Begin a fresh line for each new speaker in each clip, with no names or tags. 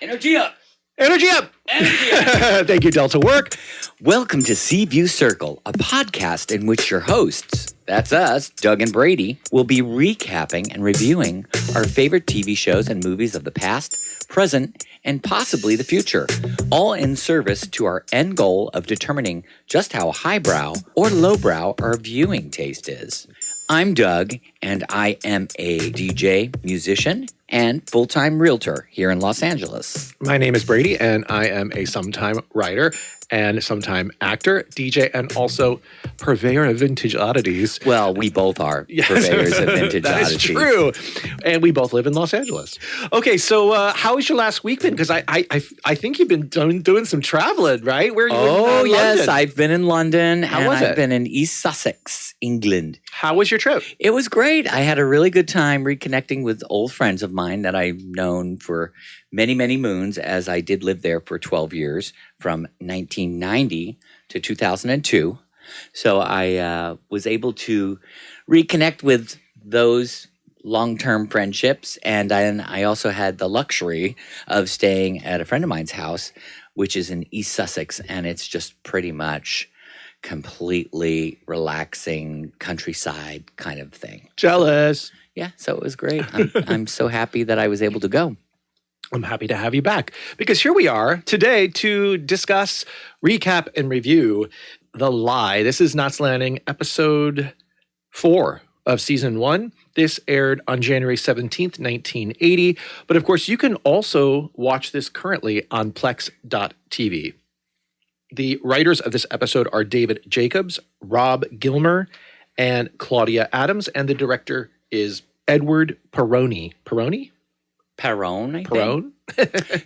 Energy up!
Energy up!
Energy up!
Thank you, Delta Work.
Welcome to Sea View Circle, a podcast in which your hosts, that's us, Doug and Brady, will be recapping and reviewing our favorite TV shows and movies of the past, present, and possibly the future, all in service to our end goal of determining just how highbrow or lowbrow our viewing taste is. I'm Doug, and I am a DJ, musician, and full-time realtor here in Los Angeles.
My name is Brady, and I am a sometime writer and sometime actor, DJ, and also purveyor of vintage oddities.
Well, we both are purveyors of vintage
that
oddities.
That is true. And we both live in Los Angeles. Okay, so how has your last week been? Because I think you've been doing some traveling, right? Where are you?
Oh, yes. London? I've been in London.
How was it?
I've been in East Sussex, England.
How was your trip?
It was great. I had a really good time reconnecting with old friends of mine that I've known for many, many moons, as I did live there for 12 years, from 1990 to 2002. So I was able to reconnect with those long-term friendships. And then I also had the luxury of staying at a friend of mine's house, which is in East Sussex. And it's just pretty much completely relaxing countryside kind of thing.
Jealous.
Yeah, so it was great. I'm so happy that I was able to go.
I'm happy to have you back because here we are today to discuss, recap, and review The Lie. This is Knots Landing, episode 4 of season 1. This aired on January 17th, 1980. But of course, you can also watch this currently on plex.tv. The writers of this episode are David Jacobs, Rob Gilmer, and Claudia Adams, and the director is Edward Perrone. Perrone, I think. Perrone?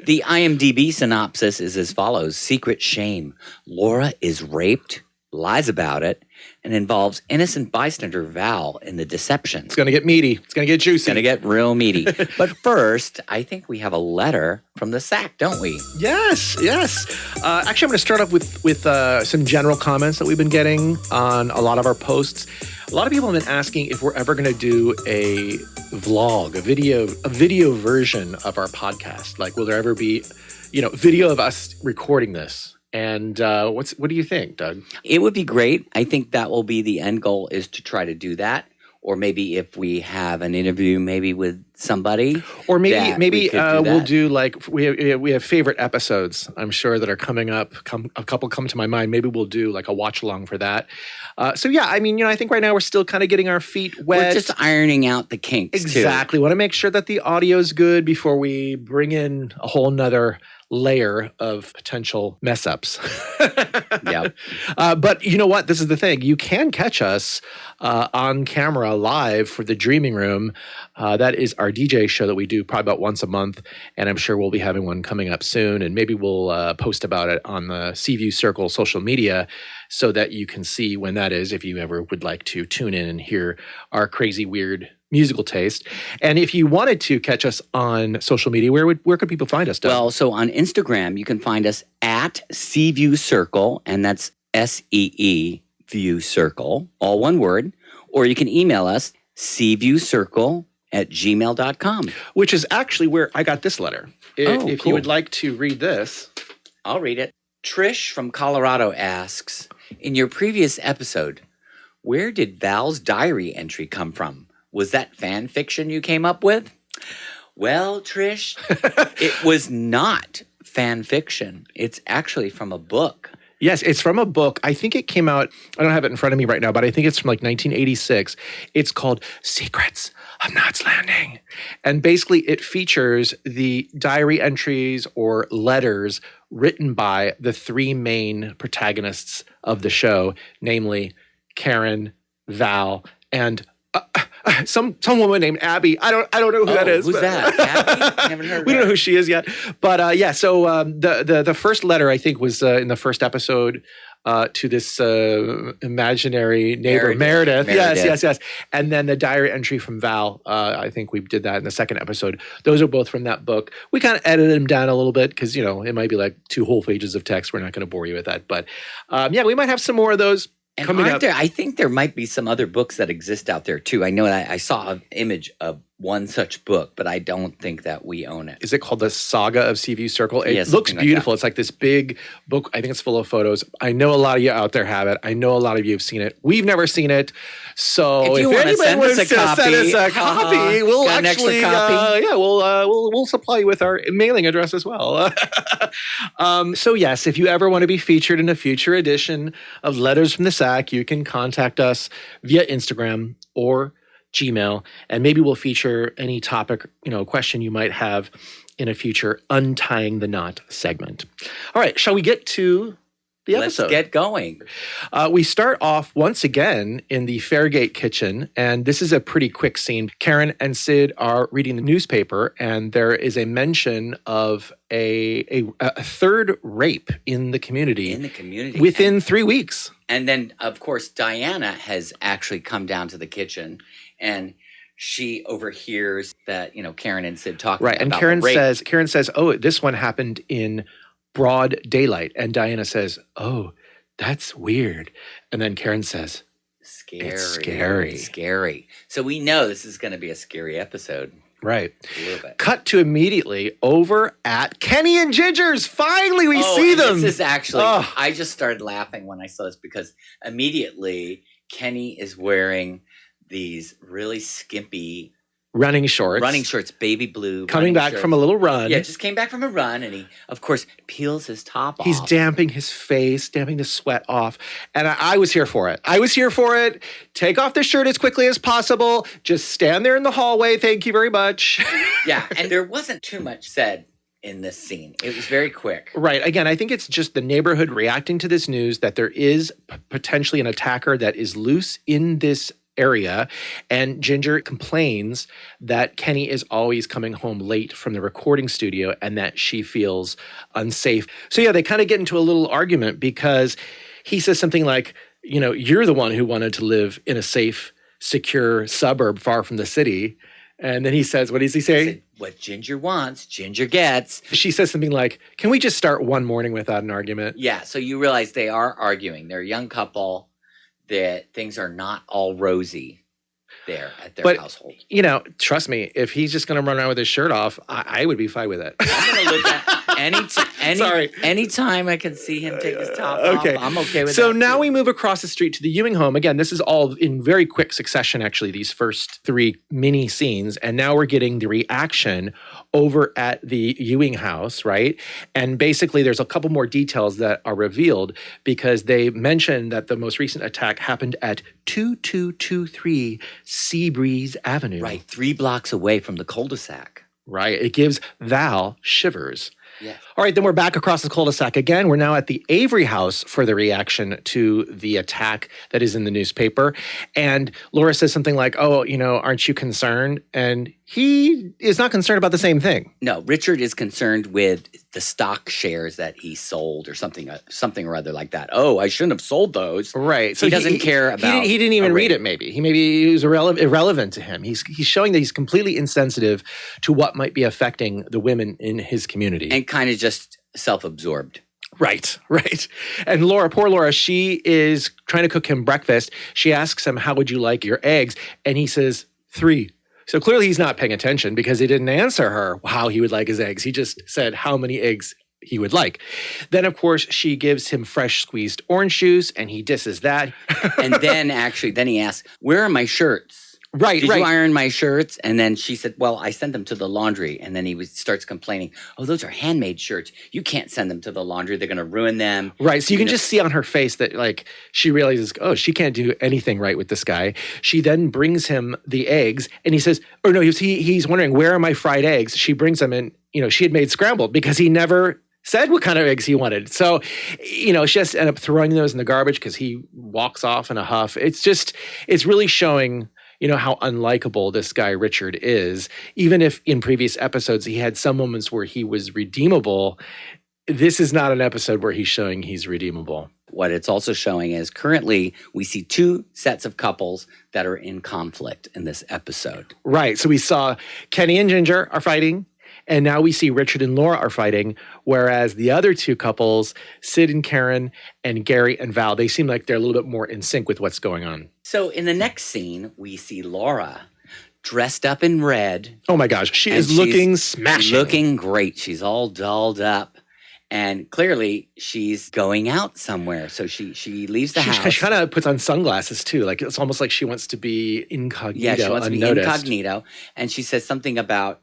The IMDb synopsis is as follows. Secret shame. Laura is raped, lies about it, and involves innocent bystander Val in the deception.
It's going to get meaty. It's going to get juicy.
It's going to get real meaty. But first, I think we have a letter from the sack, don't we?
Yes. Actually, I'm going to start off with some general comments that we've been getting on a lot of our posts. A lot of people have been asking if we're ever going to do a vlog, a video version of our podcast. Like, will there ever be, video of us recording this? And what do you think, Doug?
It would be great. I think that will be the end goal, is to try to do that. Or maybe if we have an interview, maybe with somebody,
or maybe we'll do like we have favorite episodes. I'm sure that are coming up. A couple come to my mind. Maybe we'll do like a watch along for that. So yeah, I mean, I think right now we're still kind of getting our feet wet.
We're just ironing out the kinks.
Exactly. Want to make sure that the audio is good before we bring in a whole nother layer of potential mess ups.
Yeah.
But you know what? This is the thing. You can catch us on camera live for the Dreaming Room. That is our DJ show that we do probably about once a month. And I'm sure we'll be having one coming up soon. And maybe we'll post about it on the Sea View Circle social media so that you can see when that is, if you ever would like to tune in and hear our crazy, weird musical taste. And if you wanted to catch us on social media, where could people find us, Doug?
Well, so on Instagram, you can find us at Sea View Circle, and that's SEE View Circle, all one word. Or you can email us, seeviewcircle@gmail.com.
Which is actually where I got this letter. If
cool.
you would like to read this.
I'll read it. Trish from Colorado asks, in your previous episode, where did Val's diary entry come from? Was that fan fiction you came up with? Well, Trish, it was not fan fiction. It's actually from a book.
Yes, it's from a book. I think it came out, I don't have it in front of me right now, but I think it's from like 1986. It's called Secrets of Knots Landing. And basically it features the diary entries or letters written by the 3 main protagonists of the show, namely Karen, Val, and some woman named Abby. I don't know who that is.
Who's that? Abby? I haven't heard of
We don't know who she is yet. But yeah, so the first letter, I think, was in the first episode to this imaginary neighbor, Meredith. Yes. And then the diary entry from Val, I think we did that in the second episode. Those are both from that book. We kind of edited them down a little bit because, it might be like 2 whole pages of text. We're not going to bore you with that. But yeah, we might have some more of those.
And I think there might be some other books that exist out there too. I know that I saw an image of one such book, but I don't think that we own it.
Is it called The Saga of Seaview Circle? It
Yeah,
looks
something like
beautiful.
that.
It's like this big book. I think it's full of photos. I know a lot of you out there have it. I know a lot of you have seen it. We've never seen it. So
If you
if
wanna
anybody
send
wants
us
to
a
send us a
copy,
copy, we'll
got an extra
actually,
copy?
we'll supply you with our mailing address as well. So yes, if you ever want to be featured in a future edition of Letters from the Sack, you can contact us via Instagram or Gmail, and maybe we'll feature any topic, question you might have in a future Untying the Knot segment. All right, shall we get to the episode?
Let's get going.
We start off once again in the Fairgate kitchen, and this is a pretty quick scene. Karen and Sid are reading the newspaper, and there is a mention of a third rape in the community. Within 3 weeks.
And then, of course, Diana has actually come down to the kitchen, and she overhears that, Karen and Sid talking
right, and
about
Karen
the rape.
Karen says, "Oh, this one happened in broad daylight." And Diana says, "Oh, that's weird." And then Karen says,
Scary.
"It's scary."
It's scary. So we know this is going to be a scary episode.
Right.
A little bit.
Cut to immediately over at Kenny and Ginger's. Finally, we see
and
them.
This is actually, I just started laughing when I saw this because immediately Kenny is wearing these really skimpy
running shorts,
baby blue.
Coming back from a little run.
Yeah, just came back from a run, and he, of course, peels his top off.
He's damping his face, damping the sweat off. And I was here for it. Take off the shirt as quickly as possible. Just stand there in the hallway. Thank you very much.
Yeah, and there wasn't too much said in this scene. It was very quick.
Right. Again, I think it's just the neighborhood reacting to this news that there is potentially an attacker that is loose in this area, and Ginger complains that Kenny is always coming home late from the recording studio and that she feels unsafe. So yeah, they kind of get into a little argument because he says something like, you're the one who wanted to live in a safe, secure suburb far from the city. And then he says, what does he say?
He said, what Ginger wants, Ginger gets.
She says something like, can we just start one morning without an argument?
Yeah, so you realize they are arguing. They're a young couple, that things are not all rosy there at their household.
Trust me, if he's just going to run around with his shirt off, I would be fine with it.
I'm going to look at anytime I can see him take his top off, I'm okay with that.
So now we move across the street to the Ewing home. Again, this is all in very quick succession, actually, these first 3 mini scenes. And now we're getting the reaction over at the Ewing house, right? And basically there's a couple more details that are revealed because they mention that the most recent attack happened at 2223 Seabreeze Avenue.
Right, 3 blocks away from the cul-de-sac.
Right, it gives Val shivers.
Yeah.
All right, then we're back across the cul-de-sac again. We're now at the Avery house for the reaction to the attack that is in the newspaper. And Laura says something like, aren't you concerned? And he is not concerned about the same thing.
No, Richard is concerned with the stock shares that he sold or something or other like that. Oh, I shouldn't have sold those.
Right.
So he doesn't care about
He didn't even read it, maybe. He was irrelevant to him. He's showing that he's completely insensitive to what might be affecting the women in his community.
And kind of just self-absorbed.
Right. And poor Laura, she is trying to cook him breakfast. She asks him, how would you like your eggs? And he says, 3. So clearly he's not paying attention because he didn't answer her how he would like his eggs. He just said how many eggs he would like. Then, of course, she gives him fresh squeezed orange juice and he disses that.
And then he asks, where are my shirts?
Right.
Did you iron my shirts? And then she said, well, I sent them to the laundry. And then he starts complaining, oh, those are handmade shirts. You can't send them to the laundry. They're going to ruin them.
Right. So you can just see on her face that she realizes, oh, she can't do anything right with this guy. She then brings him the eggs and he says, he's wondering, where are my fried eggs? She brings them in, she had made scrambled because he never said what kind of eggs he wanted. So, she has to end up throwing those in the garbage because he walks off in a huff. It's really showing how unlikable this guy Richard is. Even if in previous episodes he had some moments where he was redeemable, this is not an episode where he's showing he's redeemable.
What it's also showing is currently we see 2 sets of couples that are in conflict in this episode.
Right. So we saw Kenny and Ginger are fighting, and now we see Richard and Laura are fighting, whereas the other 2 couples, Sid and Karen and Gary and Val, they seem like they're a little bit more in sync with what's going on.
So in the next scene, we see Laura dressed up in red.
Oh my gosh, she
And
is
she's
looking smashing.
Looking great. She's all dolled up. And clearly she's going out somewhere. So she leaves the house.
She kind of puts on sunglasses too. Like it's almost like she wants to be incognito,
Yeah, she wants to be
unnoticed.
incognito. And she says something about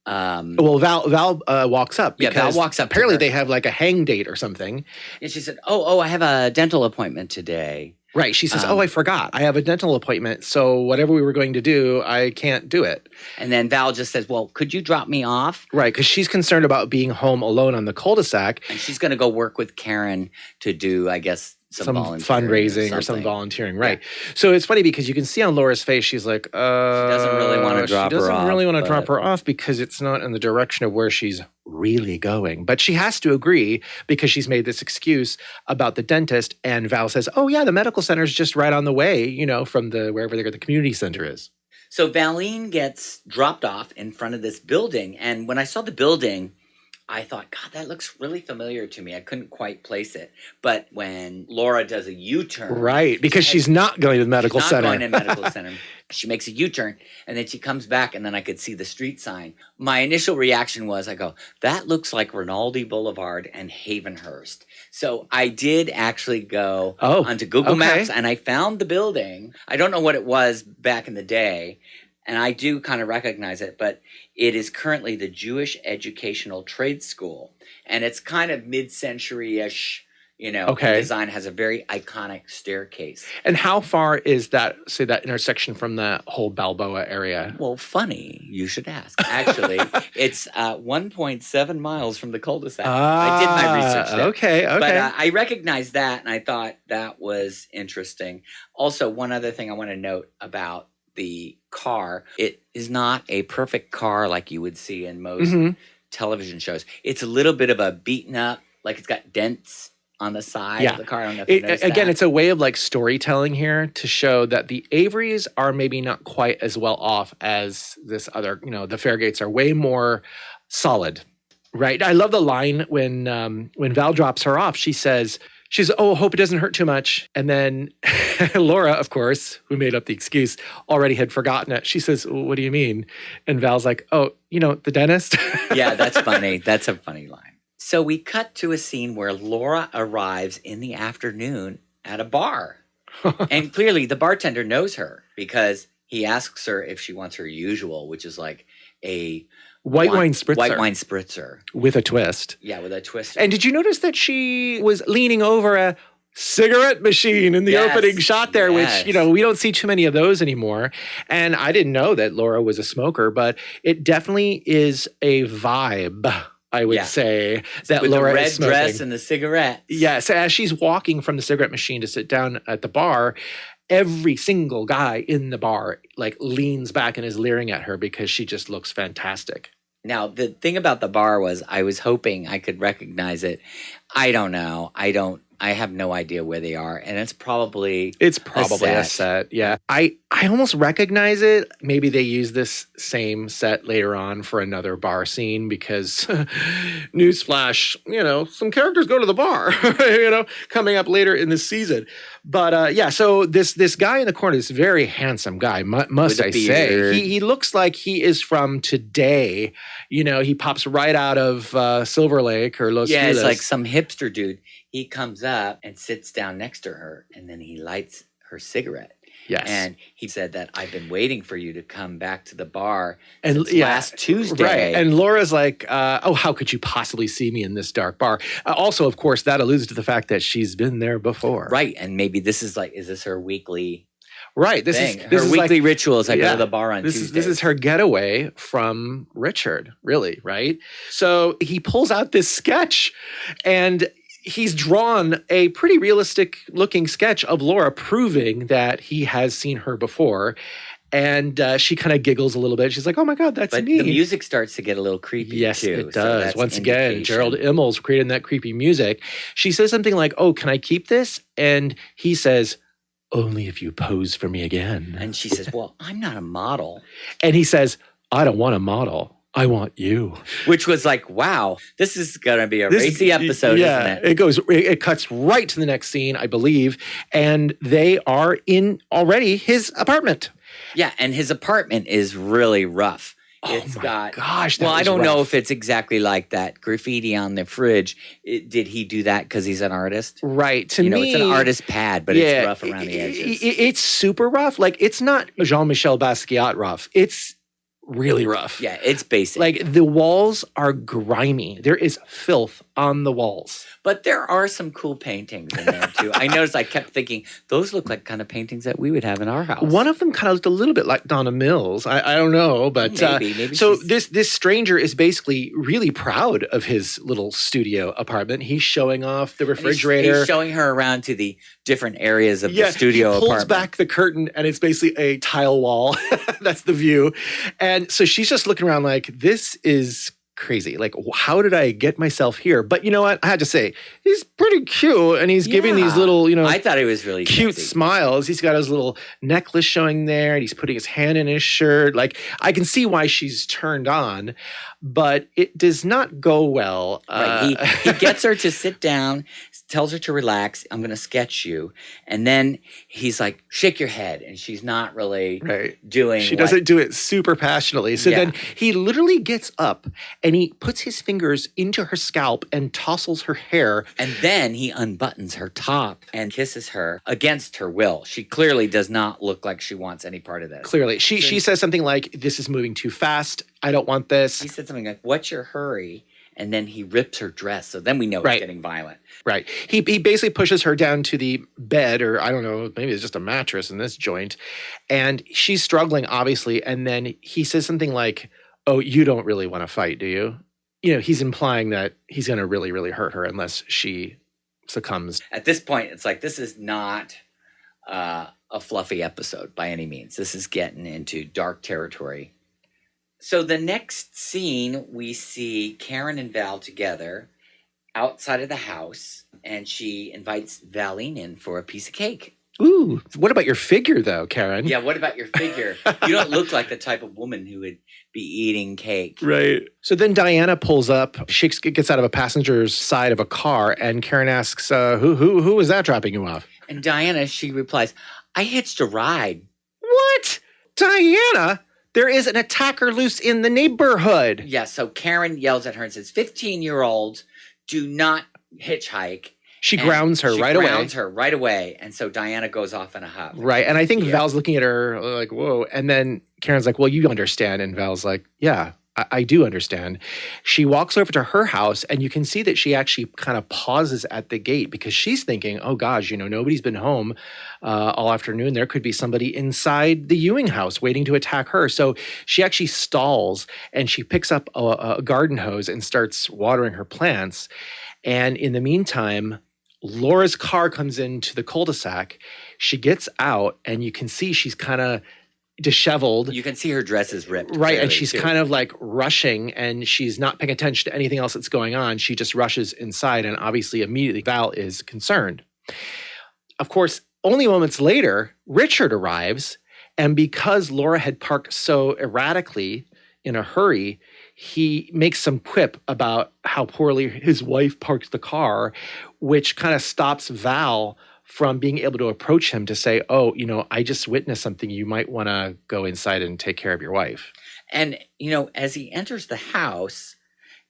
well, Val walks up.
Yeah, Val walks up to
Apparently
her.
they have like a hang date or something.
And she said, oh, I have a dental appointment today.
Right. She says, I forgot. I have a dental appointment. So whatever we were going to do, I can't do it.
And then Val just says, well, could you drop me off?
Right. Because she's concerned about being home alone on the cul-de-sac.
And she's going to go work with Karen to do, I guess, some
fundraising or some volunteering. Right.
Yeah.
So it's funny because you can see on Laura's face, she's like,
she doesn't really want to drop her off.
She doesn't really want to drop her off because it's not in the direction of where she's really going. But she has to agree because she's made this excuse about the dentist. And Val says, oh, yeah, the medical center is just right on the way, from wherever the community center is.
So Valine gets dropped off in front of this building. And when I saw the building, I thought, God, that looks really familiar to me. I couldn't quite place it. But when Laura does a U-turn.
Right, because she's not going to the medical center.
She's not going to the medical center. She makes a U-turn, and then she comes back, and then I could see the street sign. My initial reaction was, I go, that looks like Rinaldi Boulevard and Havenhurst. So I did actually go onto Google Maps, and I found the building. I don't know what it was back in the day, and I do kind of recognize it, but it is currently the Jewish Educational Trade School. And it's kind of mid-century-ish, design, has a very iconic staircase.
And how far is that intersection from the whole Balboa area?
Well, funny, you should ask. Actually, it's 1.7 miles from the cul-de-sac. I did my research there.
Okay.
But I recognized that, and I thought that was interesting. Also, one other thing I want to note about the car, it is not a perfect car like you would see in most television shows. It's a little bit of a beaten up, like it's got dents on the side of the car. I don't know if you noticed that.
Again, it's a way of like storytelling here to show that the Averys are maybe not quite as well off as this other, the Fairgates are way more solid, right? I love the line when Val drops her off, she says, oh, hope it doesn't hurt too much. And then Laura, of course, who made up the excuse, already had forgotten it. She says, what do you mean? And Val's like, oh, the dentist?
Yeah, that's funny. That's a funny line. So we cut to a scene where Laura arrives in the afternoon at a bar. And clearly the bartender knows her because he asks her if she wants her usual, which is like a
White wine spritzer.
White wine spritzer.
With a twist.
Yeah, with a twist.
And did you notice that she was leaning over a cigarette machine in the opening shot there, which, we don't see too many of those anymore. And I didn't know that Laura was a smoker, but it definitely is a vibe, I would say, that
with
Laura
the red
is smoking.
dress and the cigarette.
Yeah, so as she's walking from the cigarette machine to sit down at the bar, every single guy in the bar leans back and is leering at her because she just looks fantastic.
Now, the thing about the bar was I was hoping I could recognize it. I don't know. I have no idea where they are, and it's probably
a set. Yeah. I almost recognize it. Maybe they use this same set later on for another bar scene because newsflash, some characters go to the bar, coming up later in the season. But so this guy in the corner, this very handsome guy, must I say, he looks like he is from today. He pops right out of Silver Lake or Los Feliz.
Yeah, it's like some hipster dude. He comes up and sits down next to her, and then he lights her cigarette.
Yes.
And he said that I've been waiting for you to come back to the bar since last Tuesday.
Right. And Laura's like, how could you possibly see me in this dark bar? Also, of course, that alludes to the fact that she's been there before.
Right. And maybe this is is this her weekly
Right. This is
weekly rituals. I go to the bar on Tuesdays.
This is her getaway from Richard, really, right? So he pulls out this sketch and he's drawn a pretty realistic looking sketch of Laura proving that he has seen her before. And she kind of giggles a little bit. She's like, oh my God, that's me.
But the music starts to get a little creepy too.
Yes, it does. Once again, Gerald Immel's creating that creepy music. She says something like, oh, can I keep this? And he says, only if you pose for me again.
And she says, well, I'm not a model.
And he says, I don't want a model. I want you.
Which was like, wow, this is going to be a racy episode, isn't it?
It cuts right to the next scene, I believe. And they are in already his apartment.
Yeah, and his apartment is really rough.
Oh my gosh, that
well, I
was
don't know
rough.
if it's exactly like that graffiti on the fridge. Did he do that because he's an artist?
Right. To
You know,
me,
it's an artist pad, but it's rough around the edges.
It's super rough. Like, it's not Jean-Michel Basquiat rough. It's really rough.
Yeah, it's basic.
Like, the walls are grimy. There is filth on the walls.
But there are some cool paintings in there too. I noticed I kept thinking, those look like kind of paintings that we would have in our house.
One of them kind of looked a little bit like Donna Mills. I don't know, but
maybe
so
she's-
this stranger is basically really proud of his little studio apartment. He's showing off the
and
refrigerator.
He's showing her around to the different areas of the studio
he pulls
apartment.
back the curtain and it's basically a tile wall. That's the view. And so she's just looking around like, this is crazy. Like, how did I get myself here? But you know what? I had to say, he's pretty cute and he's giving these little,
I thought it was really
cute
sexy.
smiles. He's got his little necklace showing there and he's putting his hand in his shirt. Like, I can see why she's turned on, but it does not go well.
Right. He gets her to sit down, tells her to relax. I'm going to sketch you. And then he's like, shake your head. And she's not really doing
She doesn't do it super passionately. So then he literally gets up and he puts his fingers into her scalp and tousles her hair.
And then he unbuttons her top and kisses her against her will. She clearly does not look like she wants any part of this.
Clearly. She says something like, this is moving too fast. I don't want this.
He said something like, what's your hurry? And then he rips her dress. So then we know it's getting violent.
Right. He basically pushes her down to the bed, or I don't know, maybe it's just a mattress in this joint. And she's struggling, obviously. And then he says something like, oh, you don't really want to fight, do you? You know, he's implying that he's going to really, really hurt her unless she succumbs.
At this point, it's like, this is not a fluffy episode by any means. This is getting into dark territory. So the next scene, we see Karen and Val together outside of the house, and she invites Valine in for a piece of cake.
Ooh, what about your figure, though, Karen?
Yeah, what about your figure? You don't look like the type of woman who would be eating cake.
Right. So then Diana pulls up, gets out of a passenger's side of a car, and Karen asks, who was that dropping you off?
And Diana, she replies, I hitched a ride.
What? Diana? There is an attacker loose in the neighborhood.
Yeah, so Karen yells at her and says, 15-year-olds do not hitchhike.
She grounds her right away.
She grounds her right away. And so Diana goes off in a huff.
Right. And I think Val's looking at her like, whoa. And then Karen's like, well, you understand. And Val's like, yeah, I do understand. She walks over to her house and you can see that she actually kind of pauses at the gate because she's thinking, oh gosh, nobody's been home all afternoon. There could be somebody inside the Ewing house waiting to attack her. So she actually stalls and she picks up a garden hose and starts watering her plants. And in the meantime, Laura's car comes into the cul-de-sac. She gets out and you can see she's kind of disheveled.
You can see her dress is ripped.
Right. And she's kind of like rushing and she's not paying attention to anything else that's going on. She just rushes inside and obviously immediately Val is concerned. Of course, only moments later, Richard arrives. And because Laura had parked so erratically in a hurry, he makes some quip about how poorly his wife parks the car, which kind of stops Val from being able to approach him to say, oh, I just witnessed something. You might want to go inside and take care of your wife.
And, as he enters the house,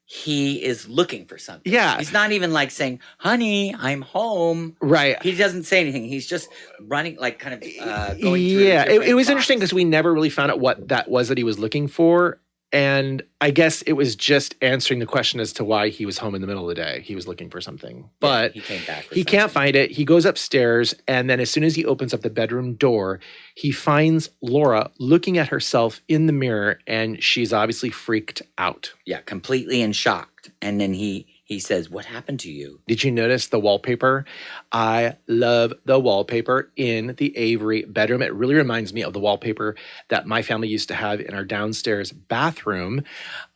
he is looking for something.
Yeah.
He's not even like saying, honey, I'm home.
Right.
He doesn't say anything. He's just running, like kind of going through.
Yeah. It was interesting because we never really found out what that was that he was looking for. And I guess it was just answering the question as to why he was home in the middle of the day. He was looking for something. But
he came back.
He can't find it. He goes upstairs. And then as soon as he opens up the bedroom door, he finds Laura looking at herself in the mirror. And she's obviously freaked out.
Yeah, completely in shock. And then he says, what happened to you?
Did you notice the wallpaper? I love the wallpaper in the Avery bedroom. It really reminds me of the wallpaper that my family used to have in our downstairs bathroom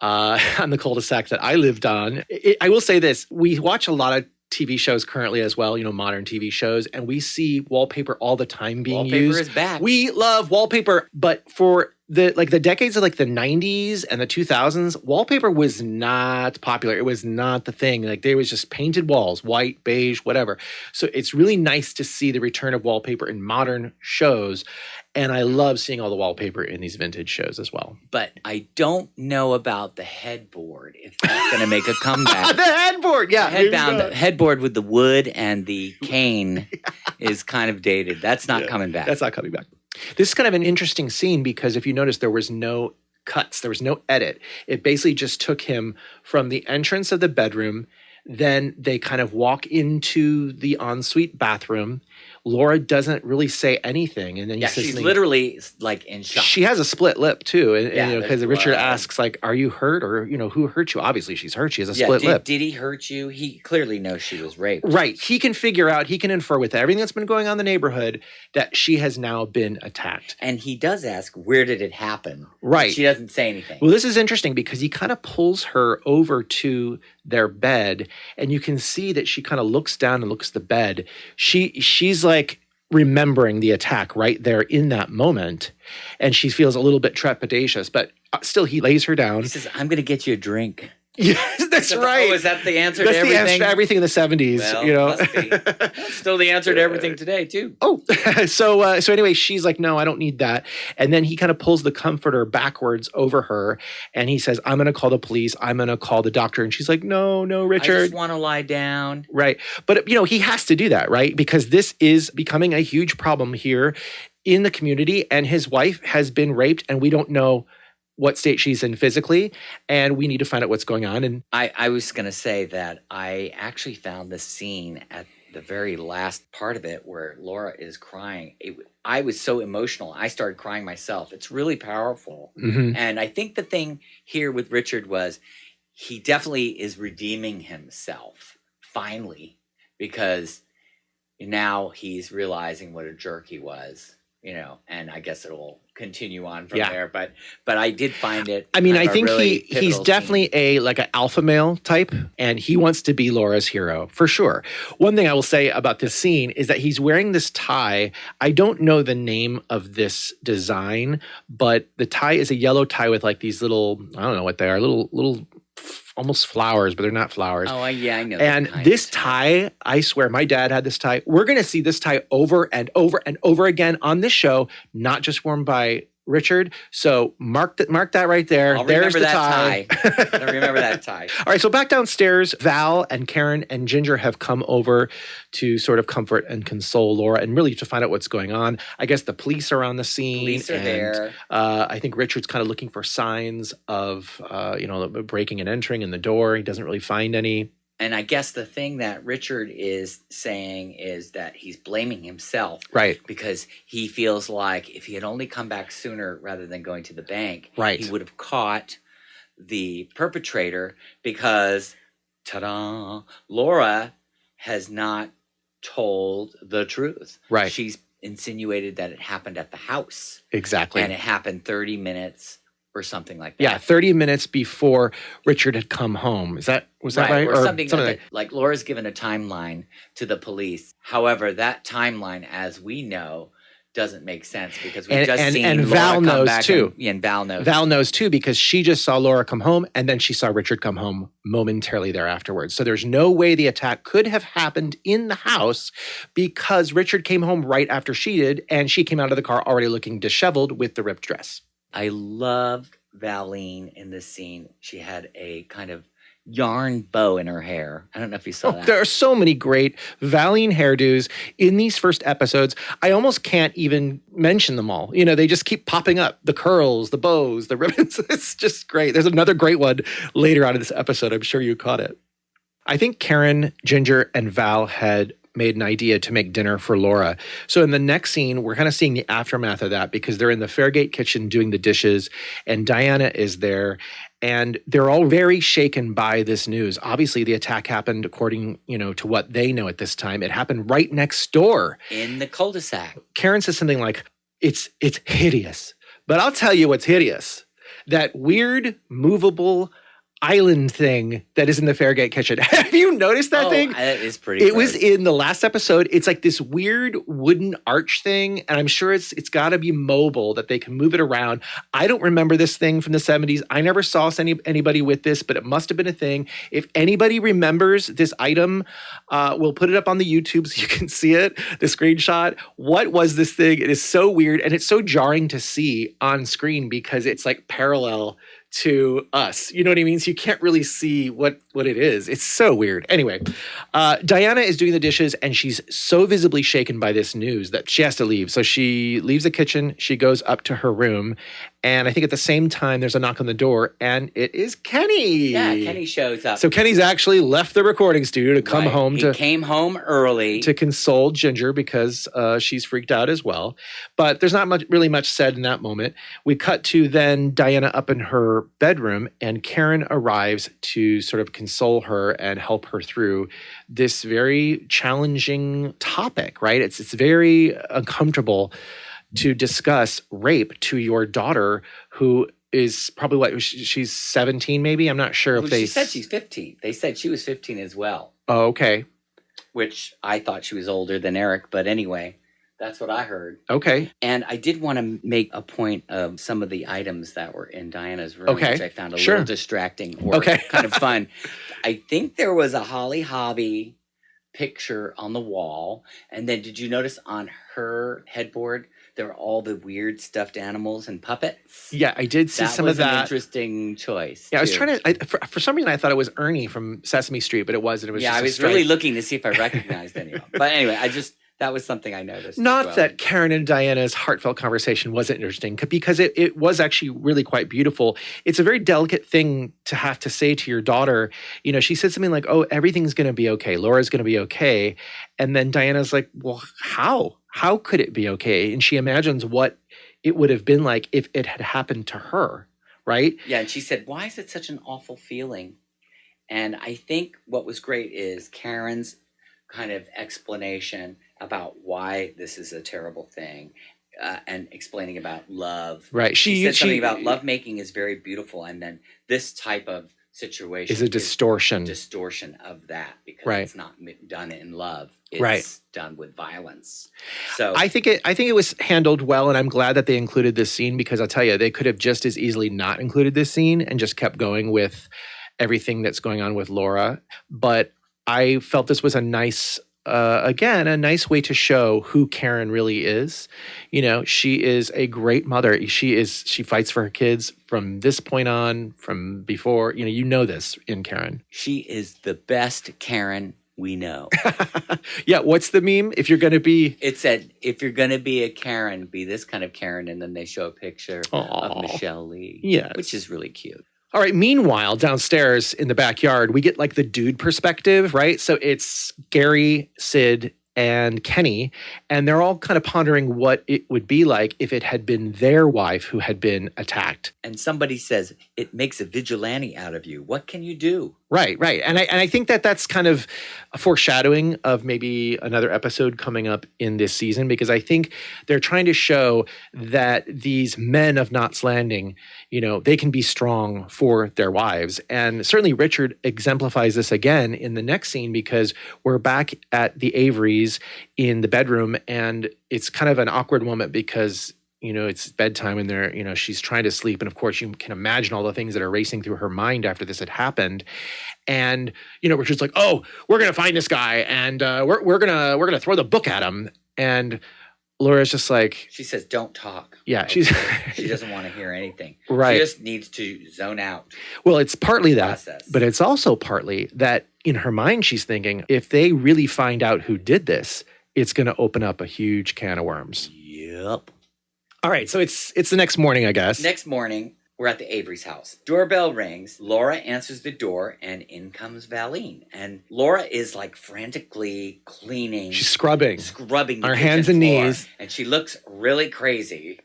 on the cul-de-sac that I lived on. I will say this. We watch a lot of TV shows currently as well, modern TV shows, and we see wallpaper all the time being used.
Wallpaper is back.
We love wallpaper, but for the decades of like the 90s and the 2000s, wallpaper was not popular. It was not the thing. Like there was just painted walls, white, beige, whatever. So it's really nice to see the return of wallpaper in modern shows. And I love seeing all the wallpaper in these vintage shows as well.
But I don't know about the headboard, if that's going to make a comeback.
The headboard, yeah.
The headboard with the wood and the cane is kind of dated. That's not coming back.
That's not coming back. This is kind of an interesting scene because if you notice, there was no cuts. There was no edit. It basically just took him from the entrance of the bedroom. Then they kind of walk into the ensuite bathroom. Laura doesn't really say anything, and then he says
she's literally like in shock.
She has a split lip too, and you know, because Richard
wild.
asks like, "Are you hurt?" or you know, "Who hurt you?" Obviously, she's hurt. She has a split lip.
Did he hurt you? He clearly knows she was raped.
Right. He can figure out. He can infer with everything that's been going on in the neighborhood that she has now been attacked.
And he does ask, "Where did it happen?"
Right.
She doesn't say anything.
Well, this is interesting because he kind of pulls her over to their bed, and you can see that she kind of looks down and looks at the bed. She's like remembering the attack right there in that moment, and she feels a little bit trepidatious, but still he lays her down.
He says, "I'm going to get you a drink."
Yes, that's right.
Oh, is that the answer
That's
to everything?
the answer to everything in the 70s,
well,
you know.
Must be. That's still the answer to everything today, too.
Oh, so anyway, she's like, "No, I don't need that." And then he kind of pulls the comforter backwards over her, and he says, "I'm going to call the police. I'm going to call the doctor." And she's like, "No, Richard.
I just want to lie down."
Right. But, you know, he has to do that, right? Because this is becoming a huge problem here in the community, and his wife has been raped, and we don't know what state she's in physically, and we need to find out what's going on. And
I was going to say that I actually found this scene at the very last part of it where Laura is crying. I was so emotional. I started crying myself. It's really powerful.
Mm-hmm.
And I think the thing here with Richard was he definitely is redeeming himself finally, because now he's realizing what a jerk he was, you know, and I guess it'll continue on from there. But I did find it.
I mean, I think
really
he's definitely an alpha male type, and he wants to be Laura's hero for sure. One thing I will say about this scene is that he's wearing this tie. I don't know the name of this design, but the tie is a yellow tie with like these little, I don't know what they are, little almost flowers, but they're not flowers.
Oh, yeah, I know.
And this tie, I swear, my dad had this tie. We're going to see this tie over and over and over again on this show, not just worn by Richard. So mark that right there. There's the tie.
I remember that tie.
All right, so back downstairs, Val and Karen and Ginger have come over to sort of comfort and console Laura and really to find out what's going on. I guess the police are on the scene.
Police are there.
I think Richard's kind of looking for signs of, breaking and entering in the door. He doesn't really find any.
And I guess the thing that Richard is saying is that he's blaming himself.
Right.
Because he feels like if he had only come back sooner rather than going to the bank,
right,
he would have caught the perpetrator because, ta-da, Laura has not told the truth.
Right.
She's insinuated that it happened at the house.
Exactly.
And it happened 30 minutes or something like that.
Yeah, 30 minutes before Richard had come home. Was that right?
Or something like Laura's given a timeline to the police. However, that timeline, as we know, doesn't make sense because we've just seen
and
Laura
Val
come
knows
back
too.
And Val knows.
Val knows too because she just saw Laura come home and then she saw Richard come home momentarily there afterwards. So there's no way the attack could have happened in the house because Richard came home right after she did and she came out of the car already looking disheveled with the ripped dress.
I loved Valine in this scene. She had a kind of yarn bow in her hair. I don't know if you saw that.
There are so many great Valine hairdos in these first episodes. I almost can't even mention them all. You know, they just keep popping up. The curls, the bows, the ribbons. It's just great. There's another great one later on in this episode. I'm sure you caught it. I think Karen, Ginger, and Val had made an idea to make dinner for Laura. So in the next scene, we're kind of seeing the aftermath of that because they're in the Fairgate kitchen doing the dishes and Diana is there and they're all very shaken by this news. Obviously, the attack happened according, to what they know at this time. It happened right next door.
In the cul-de-sac.
Karen says something like, it's hideous. But I'll tell you what's hideous. That weird, movable island thing that is in the Fairgate kitchen. Have you noticed that thing?
That is pretty
It was
gross.
in the last episode. It's like this weird wooden arch thing, and I'm sure it's got to be mobile that they can move it around. I don't remember this thing from the 70s. I never saw anybody with this, but it must have been a thing. If anybody remembers this item, we'll put it up on the YouTube so you can see it, the screenshot. What was this thing? It is so weird, and it's so jarring to see on screen because it's like parallel to us. You know what I mean? So you can't really see what it is. It's so weird. Anyway, Diana is doing the dishes and she's so visibly shaken by this news that she has to leave. So she leaves the kitchen. She goes up to her room. And I think at the same time, there's a knock on the door and it is Kenny.
Yeah, Kenny shows up.
So Kenny's actually left the recording studio to come home
He came home early
to console Ginger because she's freaked out as well. But there's not really much said in that moment. We cut to then Diana up in her bedroom and Karen arrives to sort of console her and help her through this very challenging topic, right? It's very uncomfortable to discuss rape to your daughter who is probably what she's 17 maybe. I'm not sure if
she said she's 15. They said she was 15 as well.
Oh, okay.
Which I thought she was older than Eric, but anyway, that's what I heard.
Okay.
And I did want to make a point of some of the items that were in Diana's room, which I found a little distracting or kind of fun. I think there was a Holly Hobby picture on the wall. And then did you notice on her headboard, there were all the weird stuffed animals and puppets?
Yeah, I did see some of that.
That was an interesting choice.
Yeah, I was trying to, for some reason I thought it was Ernie from Sesame Street, but it wasn't. It was just
I was really looking to see if I recognized anyone. But anyway, that was something I noticed.
Not that Karen and Diana's heartfelt conversation wasn't interesting, because it was actually really quite beautiful. It's a very delicate thing to have to say to your daughter. You know, she said something like, oh, everything's going to be okay. Laura's going to be okay. And then Diana's like, well, how? How could it be okay? And she imagines what it would have been like if it had happened to her, right?
Yeah, and she said, why is it such an awful feeling? And I think what was great is Karen's kind of explanation about why this is a terrible thing, and explaining about love.
Right.
She said something about lovemaking is very beautiful, and then this type of situation
is a distortion.
Distortion of that, because it's not done in love. It's done with violence. So
I think it was handled well, and I'm glad that they included this scene, because I'll tell you, they could have just as easily not included this scene and just kept going with everything that's going on with Laura. But I felt this was a nice way to show who Karen really is. You know, she is a great mother. She fights for her kids from this point on, from before. You know this in Karen.
She is the best Karen we know.
Yeah, what's the meme? If you're going to be...
It said, if you're going to be a Karen, be this kind of Karen. And then they show a picture of Michelle Lee.
Yes.
Which is really cute.
All right, meanwhile, downstairs in the backyard, we get like the dude perspective, right? So it's Gary, Sid, and Kenny, and they're all kind of pondering what it would be like if it had been their wife who had been attacked.
And somebody says, it makes a vigilante out of you. What can you do?
Right. And I think that's kind of a foreshadowing of maybe another episode coming up in this season, because I think they're trying to show that these men of Knots Landing, they can be strong for their wives. And certainly Richard exemplifies this again in the next scene, because we're back at the Averys in the bedroom, and it's kind of an awkward moment because it's bedtime and she's trying to sleep. And of course you can imagine all the things that are racing through her mind after this had happened. And, Richard's like, oh, we're going to find this guy and we're going to throw the book at him. And Laura's just like,
she says, don't talk.
Yeah.
She doesn't want to hear anything.
Right.
She just needs to zone out.
Well, it's partly that,
process.
But it's also partly that in her mind, she's thinking, if they really find out who did this, it's going to open up a huge can of worms.
Yep.
All right, so it's the next morning, I guess.
Next morning, we're at the Avery's house. Doorbell rings. Laura answers the door, and in comes Valine. And Laura is like frantically cleaning.
She's scrubbing
the
her hands and
floor,
knees.
And she looks really crazy.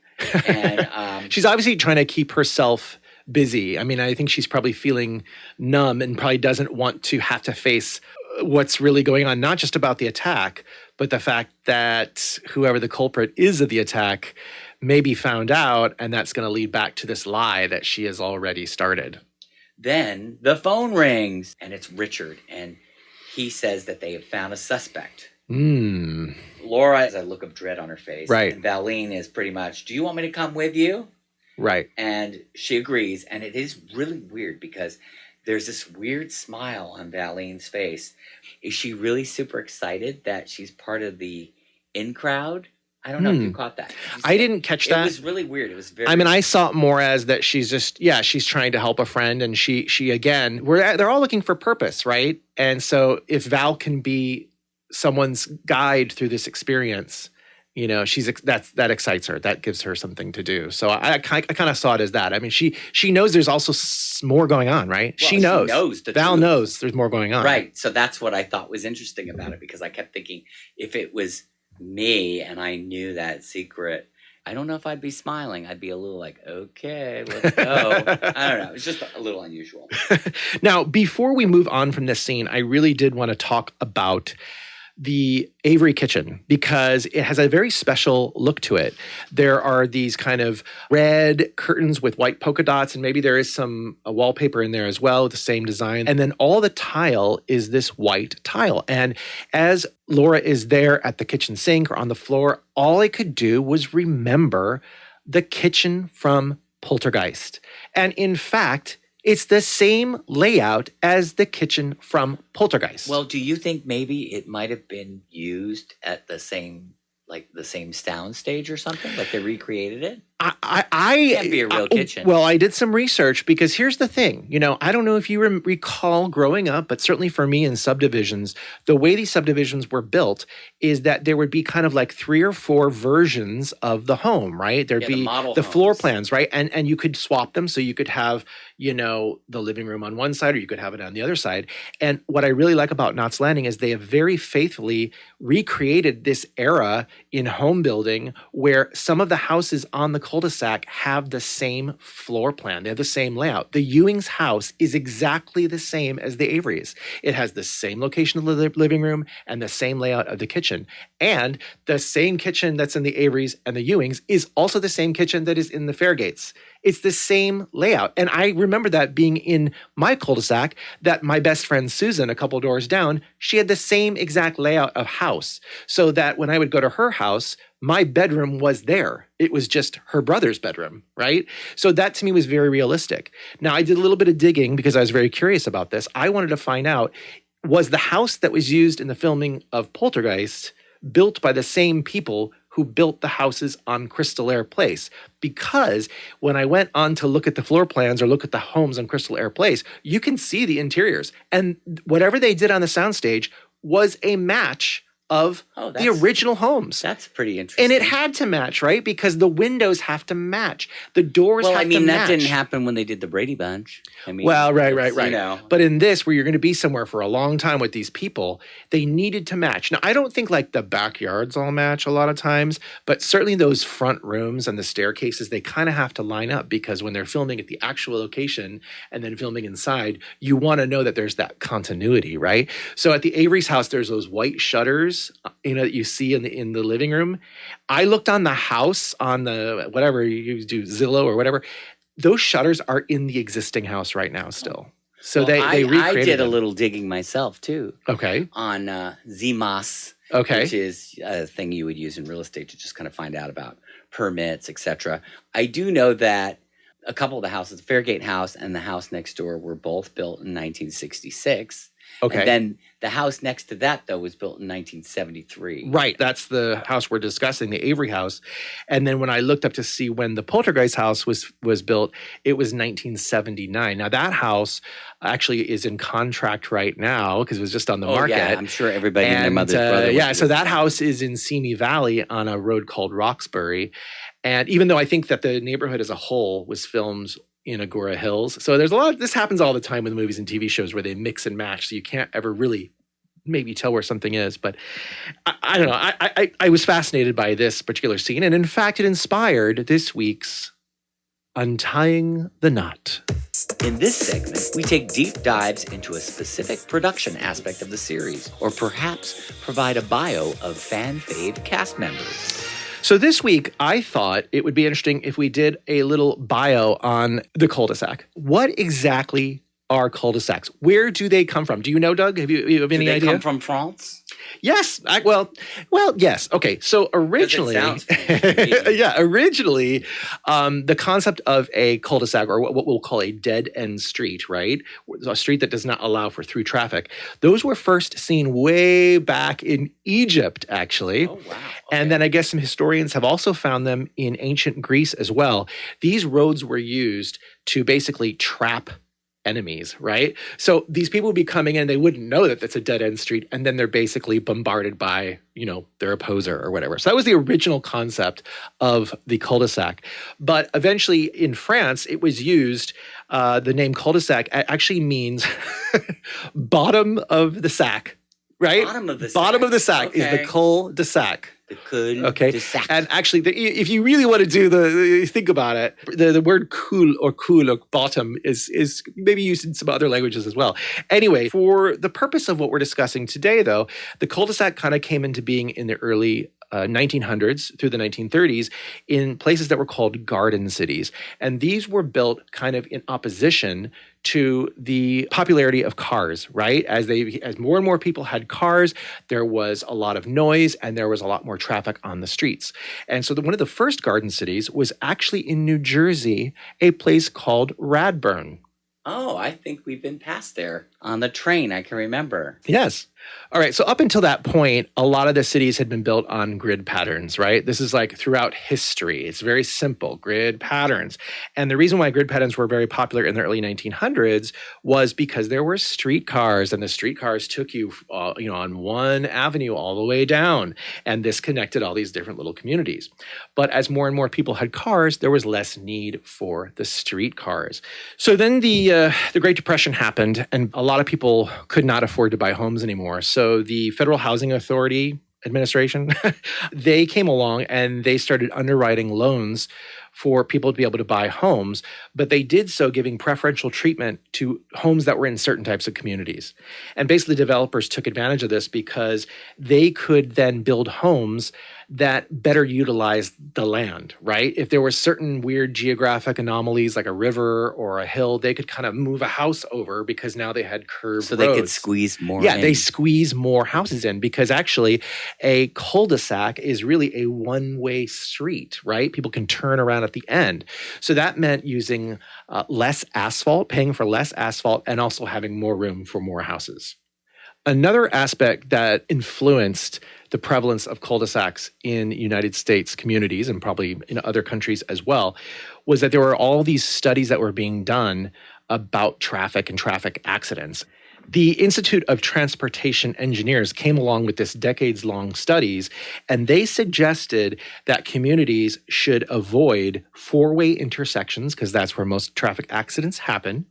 And
she's obviously trying to keep herself busy. I mean, I think she's probably feeling numb and probably doesn't want to have to face what's really going on, not just about the attack, but the fact that whoever the culprit is of the attack may be found out, and that's going to lead back to this lie that she has already started.
Then the phone rings and it's Richard. And he says that they have found a suspect. Laura has a look of dread on her face.
Right.
And Valine is pretty much, do you want me to come with you?
Right.
And she agrees. And it is really weird because there's this weird smile on Valine's face. Is she really super excited that she's part of the in crowd? I don't know if you caught that.
I didn't catch that.
It was really weird. It was very.
I mean, I saw it more as that she's just, she's trying to help a friend, and she again, they're all looking for purpose, right? And so if Val can be someone's guide through this experience, that excites her. That gives her something to do. So I kind of saw it as that. I mean, she knows there's also more going on, right?
Well,
she knows. Val
truth.
knows there's more going on.
Right. So that's what I thought was interesting about it, because I kept thinking, if it was me and I knew that secret, I don't know if I'd be smiling. I'd be a little like, okay, let's go. I don't know. It's just a little unusual.
Now, before we move on from this scene, I really did want to talk about the Avery kitchen, because it has a very special look to it. There are these kind of red curtains with white polka dots, and maybe there is some wallpaper in there as well with the same design. And then all the tile is this white tile. And as Laura is there at the kitchen sink or on the floor, all I could do was remember the kitchen from Poltergeist. And in fact, it's the same layout as the kitchen from Poltergeist.
Well, do you think maybe it might have been used at the same sound stage or something? Like they recreated it?
It
can't be a real kitchen.
Well, I did some research, because here's the thing. I don't know if you recall growing up, but certainly for me in subdivisions, the way these subdivisions were built is that there would be kind of like 3 or 4 versions of the home, right? There'd be the floor plans, right? And you could swap them, so you could have, the living room on one side, or you could have it on the other side. And what I really like about Knots Landing is they have very faithfully recreated this era in home building, where some of the houses on the cul-de-sac have the same floor plan. They have the same layout. The Ewing's house is exactly the same as the Avery's. It has the same location of the living room and the same layout of the kitchen. And the same kitchen that's in the Avery's and the Ewing's is also the same kitchen that is in the Fairgates. It's the same layout. And I remember that being in my cul-de-sac, that my best friend Susan, a couple doors down, she had the same exact layout of house. So that when I would go to her house, my bedroom was there. It was just her brother's bedroom, right? So that to me was very realistic. Now, I did a little bit of digging because I was very curious about this. I wanted to find out, was the house that was used in the filming of Poltergeist built by the same people who built the houses on Crystal Air Place? Because when I went on to look at the floor plans or look at the homes on Crystal Air Place, you can see the interiors. And whatever they did on the soundstage was a match of the original homes.
That's pretty interesting.
And it had to match, right? Because the windows have to match. The doors have to match.
That didn't happen when they did the Brady Bunch.
Right. But in this, where you're going to be somewhere for a long time with these people, they needed to match. Now, I don't think like the backyards all match a lot of times, but certainly those front rooms and the staircases, they kind of have to line up, because when they're filming at the actual location and then filming inside, you want to know that there's that continuity, right? So at the Avery's house, there's those white shutters, that you see in the living room. I looked on the house on the whatever you do, Zillow or whatever. Those shutters are in the existing house right now still. So they recreated
I did
them.
a little digging myself too.
Okay.
On ZMAS, which is a thing you would use in real estate to just kind of find out about permits, etc. I do know that a couple of the houses, the Fairgate house and the house next door, were both built in 1966. Okay. And then the house next to that, though, was built in 1973.
Right. That's the house we're discussing, the Avery house. And then when I looked up to see when the Poltergeist house was built, it was 1979. Now, that house actually is in contract right now because it was just on the market.
Yeah, I'm sure everybody and their mother's brother.
So that house is in Simi Valley on a road called Roxbury. And even though I think that the neighborhood as a whole was filmed in Agora Hills. So there's a lot, this happens all the time with movies and TV shows where they mix and match. So you can't ever really maybe tell where something is. But I don't know. I was fascinated by this particular scene. And in fact, it inspired this week's Untying the Knot.
In this segment, we take deep dives into a specific production aspect of the series, or perhaps provide a bio of fan fave cast members.
So this week, I thought it would be interesting if we did a little bio on the cul-de-sac. What exactly are cul-de-sacs. Where do they come from? Do you know, Doug? You have any
Do they
idea?
come from France?
Yes. Well, yes. Okay. So originally,
sounds Canadian.
yeah, originally, the concept of a cul-de-sac, or what we'll call a dead-end street, right? A street that does not allow for through traffic. Those were first seen way back in Egypt, actually.
Oh, wow.
And then I guess some historians have also found them in ancient Greece as well. These roads were used to basically trap enemies, right? So these people would be coming in, they wouldn't know that that's a dead end street, and then they're basically bombarded by, their opposer or whatever. So that was the original concept of the cul-de-sac. But eventually in France, it was used, the name cul-de-sac actually means bottom of the sack, right?
Bottom of the sack.
Bottom of the sack is the
Okay.
cul-de-sac.
The cul
Okay.
de sac.
And actually, if you really want to think about it, the word cool or bottom is maybe used in some other languages as well. Anyway, for the purpose of what we're discussing today, though, the cul-de-sac kind of came into being in the early 1900s through the 1930s in places that were called garden cities. And these were built kind of in opposition to the popularity of cars, right? As more and more people had cars, there was a lot of noise and there was a lot more traffic on the streets. And so one of the first garden cities was actually in New Jersey, a place called Radburn.
Oh, I think we've been past there on the train. I can remember.
Yes. All right. So up until that point, a lot of the cities had been built on grid patterns, right? This is like throughout history. It's very simple, grid patterns. And the reason why grid patterns were very popular in the early 1900s was because there were streetcars, and the streetcars took you, on one avenue all the way down. And this connected all these different little communities. But as more and more people had cars, there was less need for the streetcars. So then the Great Depression happened, and a lot of people could not afford to buy homes anymore. So the Federal Housing Authority administration, they came along and they started underwriting loans for people to be able to buy homes, but they did so giving preferential treatment to homes that were in certain types of communities. And basically developers took advantage of this because they could then build homes that better utilized the land, right? If there were certain weird geographic anomalies like a river or a hill, they could kind of move a house over because now they had curved
So
roads.
they could squeeze more
Yeah,
in.
they squeeze more houses in because actually a cul-de-sac is really a one-way street, right? People can turn around at the end. So that meant using less asphalt, paying for less asphalt, and also having more room for more houses. Another aspect that influenced the prevalence of cul-de-sacs in United States communities and probably in other countries as well was that there were all these studies that were being done about traffic and traffic accidents. The Institute of Transportation Engineers came along with this decades-long studies, and they suggested that communities should avoid four-way intersections, because that's where most traffic accidents happen,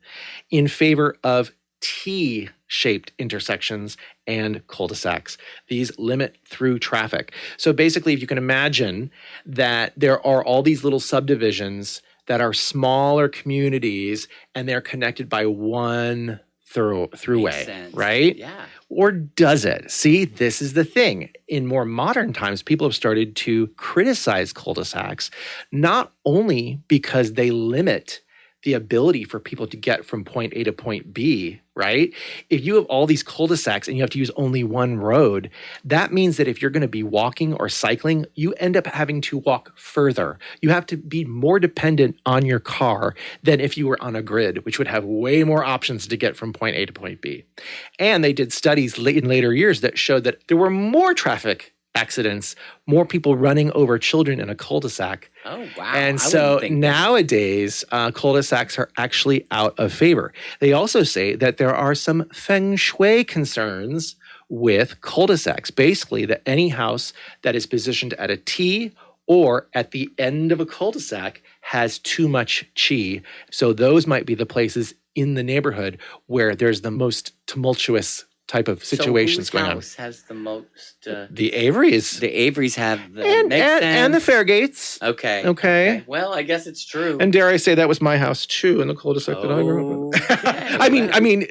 in favor of T-shaped intersections and cul-de-sacs. These limit through traffic. So basically, if you can imagine that there are all these little subdivisions that are smaller communities, and they're connected by one throughway, right?
Yeah.
Or does it? See, this is the thing. In more modern times, people have started to criticize cul-de-sacs, not only because they limit the ability for people to get from point A to point B, right? If you have all these cul-de-sacs and you have to use only one road, that means that if you're going to be walking or cycling, you end up having to walk further. You have to be more dependent on your car than if you were on a grid, which would have way more options to get from point A to point B. And they did studies in later years that showed that there were more traffic accidents, more people running over children in a cul-de-sac.
Oh, wow.
And so nowadays, cul-de-sacs are actually out of favor. They also say that there are some feng shui concerns with cul-de-sacs. Basically, that any house that is positioned at a T or at the end of a cul-de-sac has too much chi. So those might be the places in the neighborhood where there's the most tumultuous type of situations going on.
So whose house has the most?
The Averys.
The Averys have the
and the Fairgates.
Okay. Well, I guess it's true.
And dare I say that was my house too in the cul-de-sac that I grew up in.
Okay,
I mean,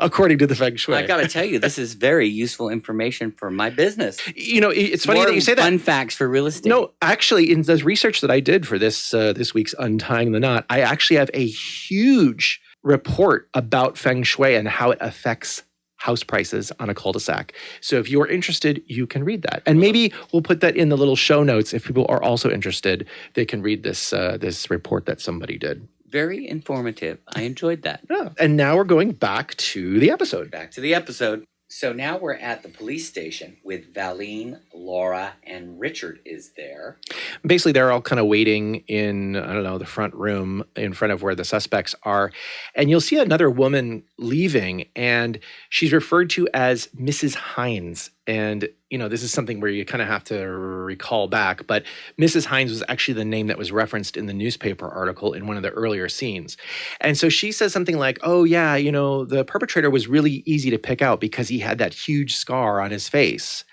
according to the feng shui.
I got to tell you, this is very useful information for my business.
It's funny that you say that.
Fun facts for real estate.
No, actually, in the research that I did for this week's Untying the Knot, I actually have a huge report about feng shui and how it affects house prices on a cul-de-sac. So if you're interested, you can read that. And maybe we'll put that in the little show notes. If people are also interested, they can read this this report that somebody did.
Very informative. I enjoyed that.
Yeah. And now we're going back to the episode.
Back to the episode. So now we're at the police station with Valine, Laura, and Richard is there.
Basically, they're all kind of waiting in, I don't know, the front room in front of where the suspects are. And you'll see another woman leaving, and she's referred to as Mrs. Hines. And, you know, this is something where you kind of have to recall back. But Mrs. Hines was actually the name that was referenced in the newspaper article in one of the earlier scenes. And so she says something like, oh, yeah, you know, the perpetrator was really easy to pick out because he had that huge scar on his face.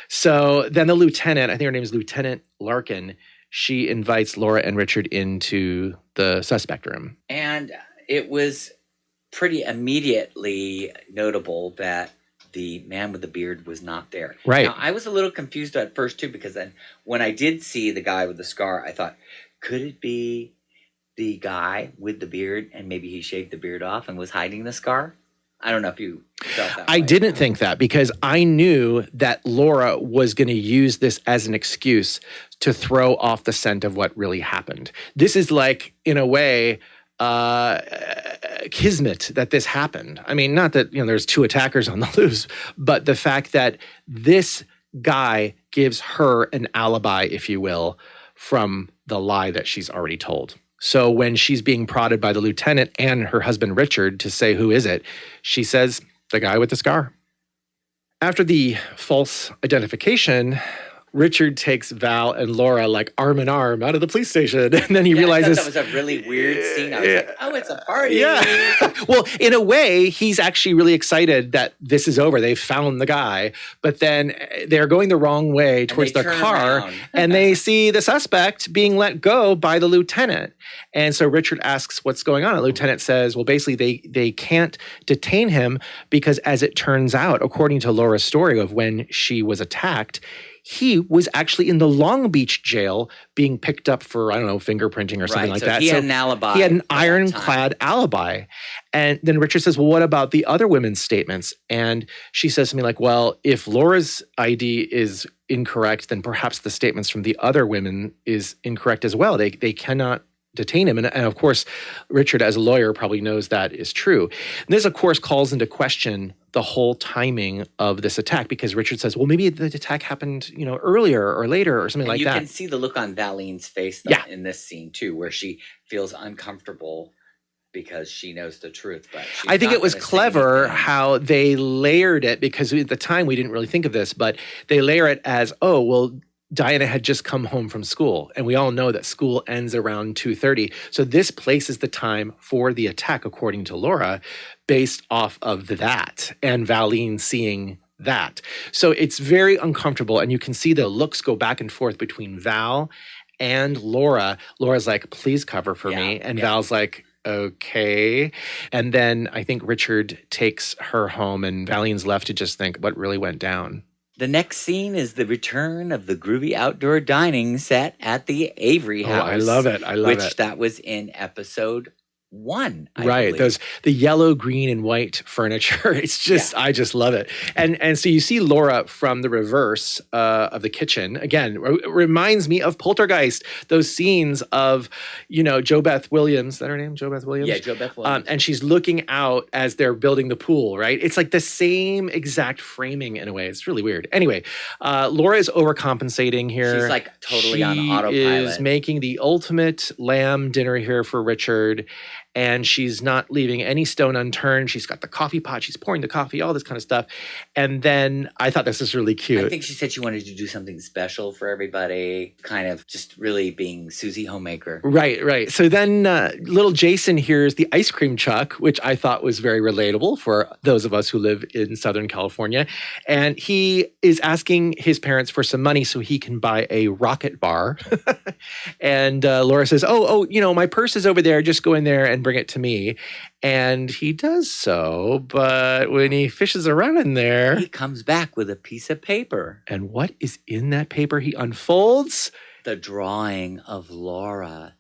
So then the lieutenant, I think her name is Lieutenant Larkin, she invites Laura and Richard into the suspect room.
And it was pretty immediately notable that the man with the beard was not there.
Right.
Now, I was a little confused at first, too, because then when I did see the guy with the scar, I thought, could it be the guy with the beard and maybe he shaved the beard off and was hiding the scar? I don't know if you felt that
I
way.
didn't think that because I knew that Laura was going to use this as an excuse to throw off the scent of what really happened. This is like, in a way, kismet that this happened. I mean, not that, you know, there's two attackers on the loose, but the fact that this guy gives her an alibi, if you will, from the lie that she's already told. So when she's being prodded by the lieutenant and her husband, Richard, to say, who is it? She says, the guy with the scar. After the false identification, Richard takes Val and Laura like arm in arm out of the police station. And then he realizes
I thought that was a really weird scene. I was like, oh, it's a party.
Yeah. Well, in a way, he's actually really excited that this is over. They've found the guy. But then they're going the wrong way towards their car. And they see the suspect being let go by the lieutenant. And so Richard asks what's going on. And the lieutenant says, well, basically, they can't detain him because, as it turns out, according to Laura's story of when she was attacked, he was actually in the Long Beach jail being picked up for, I don't know, fingerprinting or something like that.
He had an alibi.
He had an ironclad alibi. And then Richard says, well, what about the other women's statements? And she says something like, well, if Laura's ID is incorrect, then perhaps the statements from the other women is incorrect as well. They cannot detain him. And of course, Richard, as a lawyer, probably knows that is true. And this, of course, calls into question the whole timing of this attack because Richard says, well, maybe the attack happened, you know, earlier or later or something like that.
You can see the look on Valine's face in this scene, too, where she feels uncomfortable because she knows the truth. But
I think it was clever how they layered it because at the time we didn't really think of this, but they layer it as, oh, well, Diana had just come home from school, and we all know that school ends around 2:30. So this places the time for the attack, according to Laura, based off of that and Valine seeing that. So it's very uncomfortable, and you can see the looks go back and forth between Val and Laura. Laura's like, please cover for me. And Val's like, okay. And then I think Richard takes her home, and Valine's left to just think what really went down.
The next scene is the return of the groovy outdoor dining set at the Avery house.
Oh, I love it. I love it.
Which that was in episode 1, I
right.
believe.
The yellow, green, and white furniture. It's just, I just love it. And so you see Laura from the reverse of the kitchen. Again, reminds me of Poltergeist. Those scenes of, you know, Jo Beth Williams. Is that her name? Jo Beth Williams?
Yeah, Jo Beth Williams.
And she's looking out as they're building the pool, right? It's like the same exact framing in a way. It's really weird. Anyway, Laura is overcompensating here.
She's like totally on autopilot.
She is making the ultimate lamb dinner here for Richard. And she's not leaving any stone unturned. She's got the coffee pot. She's pouring the coffee, all this kind of stuff. And then I thought this was really cute.
I think she said she wanted to do something special for everybody, kind of just really being Susie Homemaker.
Right, right. So then little Jason hears the ice cream truck, which I thought was very relatable for those of us who live in Southern California. And he is asking his parents for some money so he can buy a rocket bar. And Laura says, oh, you know, my purse is over there. Just go in there and bring it to me. And he does so, but when he fishes around in there,
he comes back with a piece of paper.
And what is in that paper he unfolds?
The drawing of Laura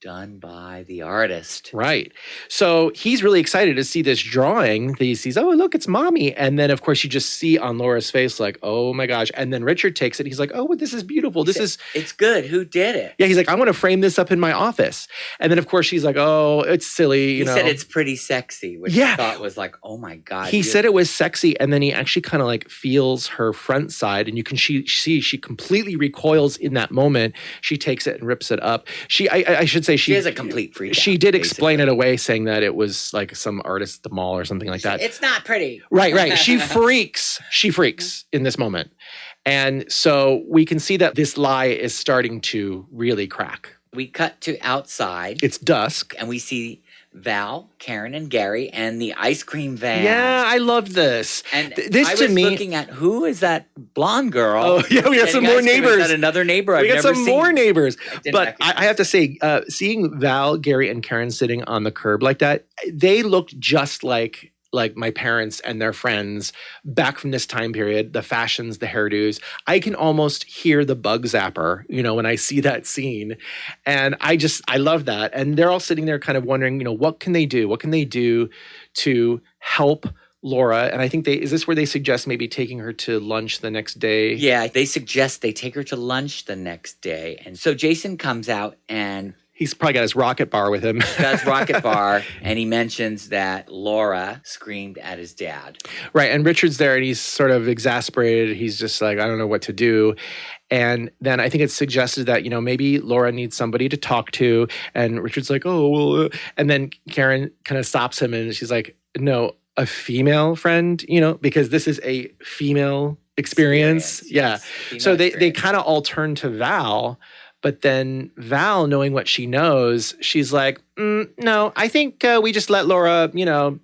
done by the artist.
Right. So he's really excited to see this drawing. He sees, oh, look, it's mommy. And then, of course, you just see on Laura's face, like, oh my gosh. And then Richard takes it. He's like, oh, this is beautiful.
It's good. Who did it?
Yeah, he's like, I want to frame this up in my office. And then, of course, she's like, oh, it's silly.
He said it's pretty sexy, which I thought was like, oh my God.
He said it was sexy. And then he actually kind of like feels her front side. And you can see she completely recoils in that moment. She takes it and rips it up. I should say she
has a complete freak out,
she did explain it away, saying that it was like some artist at the mall or something like that.
It's not pretty.
Right. She freaks in this moment. And so we can see that this lie is starting to really crack.
We cut to outside.
It's dusk.
And we see Val, Karen, and Gary, and the ice cream van.
Yeah, I loved this.
And
this
I
to
was
me,
looking at, who is that blonde girl?
Oh, yeah, we got some more neighbors.
Is that another neighbor
We got some more neighbors. But I have to say, seeing Val, Gary, and Karen sitting on the curb like that, they looked just like my parents and their friends back from this time period, the fashions, the hairdos. I can almost hear the bug zapper, when I see that scene. And I love that. And they're all sitting there kind of wondering, what can they do? What can they do to help Laura? And I think is this where they suggest maybe taking her to lunch the next day?
Yeah, they suggest they take her to lunch the next day. And so Jason comes out and
he's probably got his rocket bar with him.
And he mentions that Laura screamed at his dad.
Right, and Richard's there, and he's sort of exasperated. He's just like, I don't know what to do. And then I think it's suggested that, maybe Laura needs somebody to talk to. And Richard's like, oh, well. And then Karen kind of stops him, and she's like, no, a female friend, because this is a female experience. Yeah.
Female
so they
experience.
kind of all turn to Val. But then Val, knowing what she knows, she's like, no, I think we just let Laura,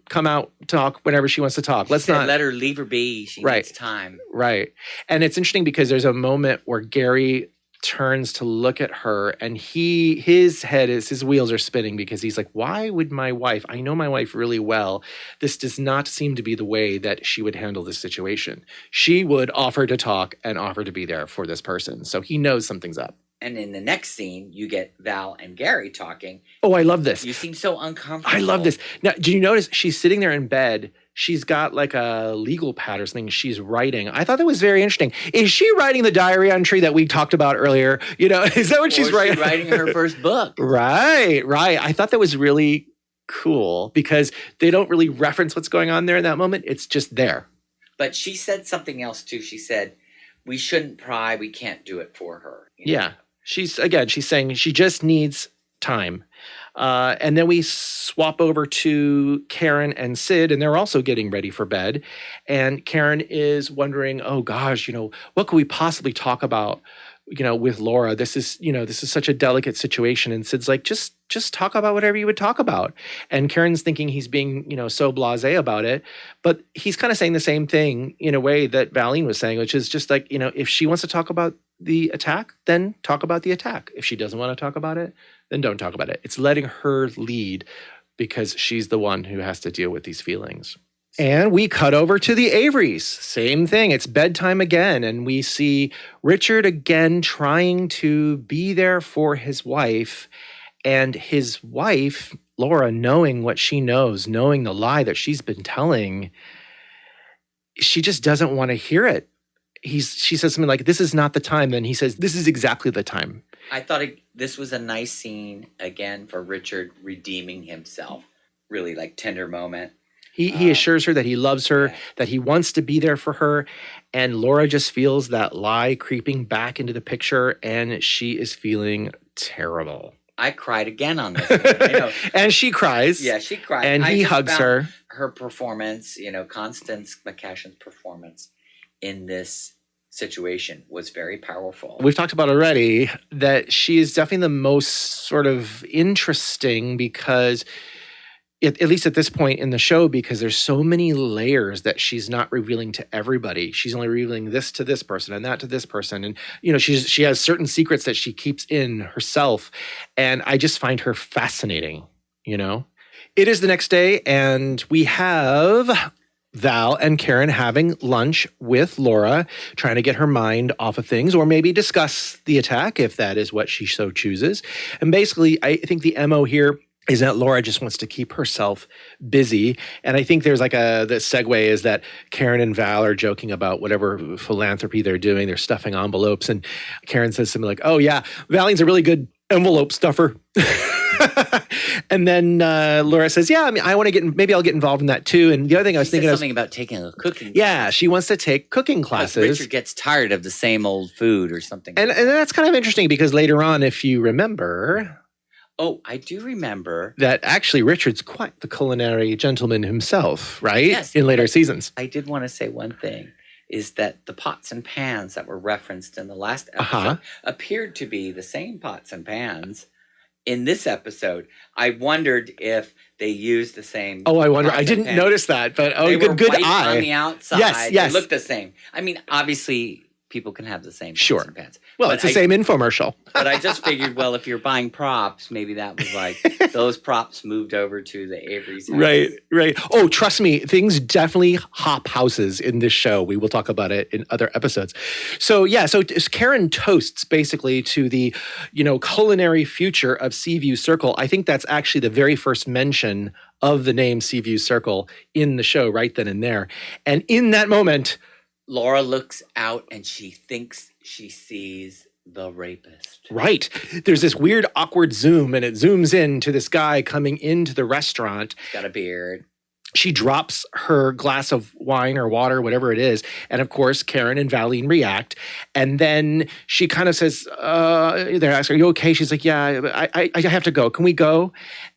come out, talk whenever she wants to talk. Let's not
let her leave her be. She needs time.
Right. And it's interesting because there's a moment where Gary turns to look at her, and his wheels are spinning because he's like, why would my wife, I know my wife really well, this does not seem to be the way that she would handle this situation. She would offer to talk and offer to be there for this person. So he knows something's up.
And in the next scene, you get Val and Gary talking.
Oh, I love this.
You seem so uncomfortable.
I love this. Now, did you notice she's sitting there in bed? She's got like a legal pad or something she's writing. I thought that was very interesting. Is she writing the diary entry that we talked about earlier? Is that what she's writing?
She's writing her first book.
Right. I thought that was really cool because they don't really reference what's going on there in that moment. It's just there.
But she said something else too. She said, we shouldn't pry. We can't do it for her.
Yeah. She's saying she just needs time. And then we swap over to Karen and Sid, and they're also getting ready for bed. And Karen is wondering, oh gosh, what could we possibly talk about, with Laura? This is such a delicate situation. And Sid's like, just talk about whatever you would talk about. And Karen's thinking he's being, so blasé about it. But he's kind of saying the same thing in a way that Valine was saying, which is just like, if she wants to talk about the attack, then talk about the attack. If she doesn't want to talk about it, then don't talk about it. It's letting her lead because she's the one who has to deal with these feelings. And we cut over to the Averys. Same thing. It's bedtime again. And we see Richard again trying to be there for his wife. And his wife, Laura, knowing what she knows, knowing the lie that she's been telling, she just doesn't want to hear it. She says something like, this is not the time. Then he says, this is exactly the time.
I thought this was a nice scene, again, for Richard redeeming himself. Really, tender moment.
He assures her that he loves her, that he wants to be there for her. And Laura just feels that lie creeping back into the picture, and she is feeling terrible.
I cried again on this one.
And she cries.
Yeah, she cried.
And he hugs her.
Her performance, Constance McCashin's performance in this situation was very powerful.
We've talked about already that she is definitely the most sort of interesting because, at least at this point in the show, because there's so many layers that she's not revealing to everybody. She's only revealing this to this person and that to this person. And, she has certain secrets that she keeps in herself. And I just find her fascinating, It is the next day, and we have Val and Karen having lunch with Laura, trying to get her mind off of things, or maybe discuss the attack if that is what she so chooses. And basically, I think the MO here is that Laura just wants to keep herself busy. And I think there's like the segue is that Karen and Val are joking about whatever philanthropy they're doing. They're stuffing envelopes. And Karen says something like, oh yeah, Valine's a really good envelope stuffer. And then Laura says, yeah, I mean, maybe I'll get involved in that too. And the other thing I was thinking
something about taking a cooking
class. She wants to take cooking classes.
Richard gets tired of the same old food or something.
And that's kind of interesting because later on, if you remember...
Oh, I do remember.
That actually Richard's quite the culinary gentleman himself, right?
Yes.
In later seasons.
I did want to say one thing, is that the pots and pans that were referenced in the last episode appeared to be the same pots and pans in this episode. I wondered if they used the same.
Oh, I wonder. I didn't notice that, but
they were
good
white
eye.
On the outside,
yes.
They looked the same. I mean, obviously, people can have the same pots and pans.
Well, it's the same infomercial.
But I just figured, well, if you're buying props, maybe that was like those props moved over to the Avery's house.
Right. Oh, trust me, things definitely hop houses in this show. We will talk about it in other episodes. So Karen toasts basically to the, culinary future of Seaview Circle. I think that's actually the very first mention of the name Seaview Circle in the show right then and there. And in that moment,
Laura looks out and she thinks she sees the rapist.
Right. There's this weird, awkward zoom, and it zooms in to this guy coming into the restaurant.
He's got a beard.
She drops her glass of wine or water, whatever it is. And of course, Karen and Valine react. And then she kind of says, they're asking, are you okay? She's like, yeah, I have to go. Can we go?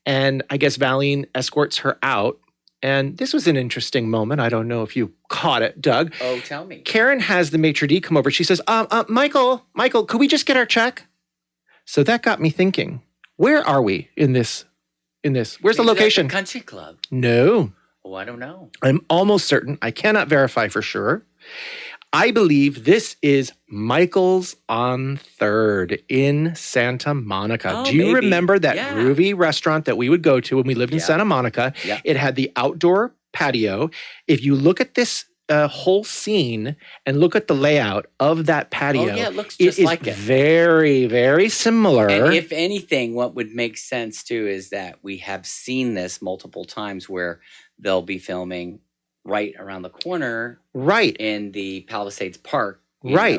And I guess Valine escorts her out. And this was an interesting moment. I don't know if you caught it, Doug.
Oh, tell me.
Karen has the maitre d' come over. She says, Michael, could we just get our check? So that got me thinking, where are we in this? Where's
Maybe
the location?
The country club.
No.
Oh, I don't know.
I'm almost certain. I cannot verify for sure. I believe this is Michael's on 3rd in Santa Monica.
Oh,
do you
maybe.
remember that groovy restaurant that we would go to when we lived in Santa Monica?
Yeah.
It had the outdoor patio. If you look at this whole scene and look at the layout of that patio,
it looks just like it.
Very, very similar.
And if anything, what would make sense too is that we have seen this multiple times where they'll be filming right around the corner,
right
in the Palisades Park,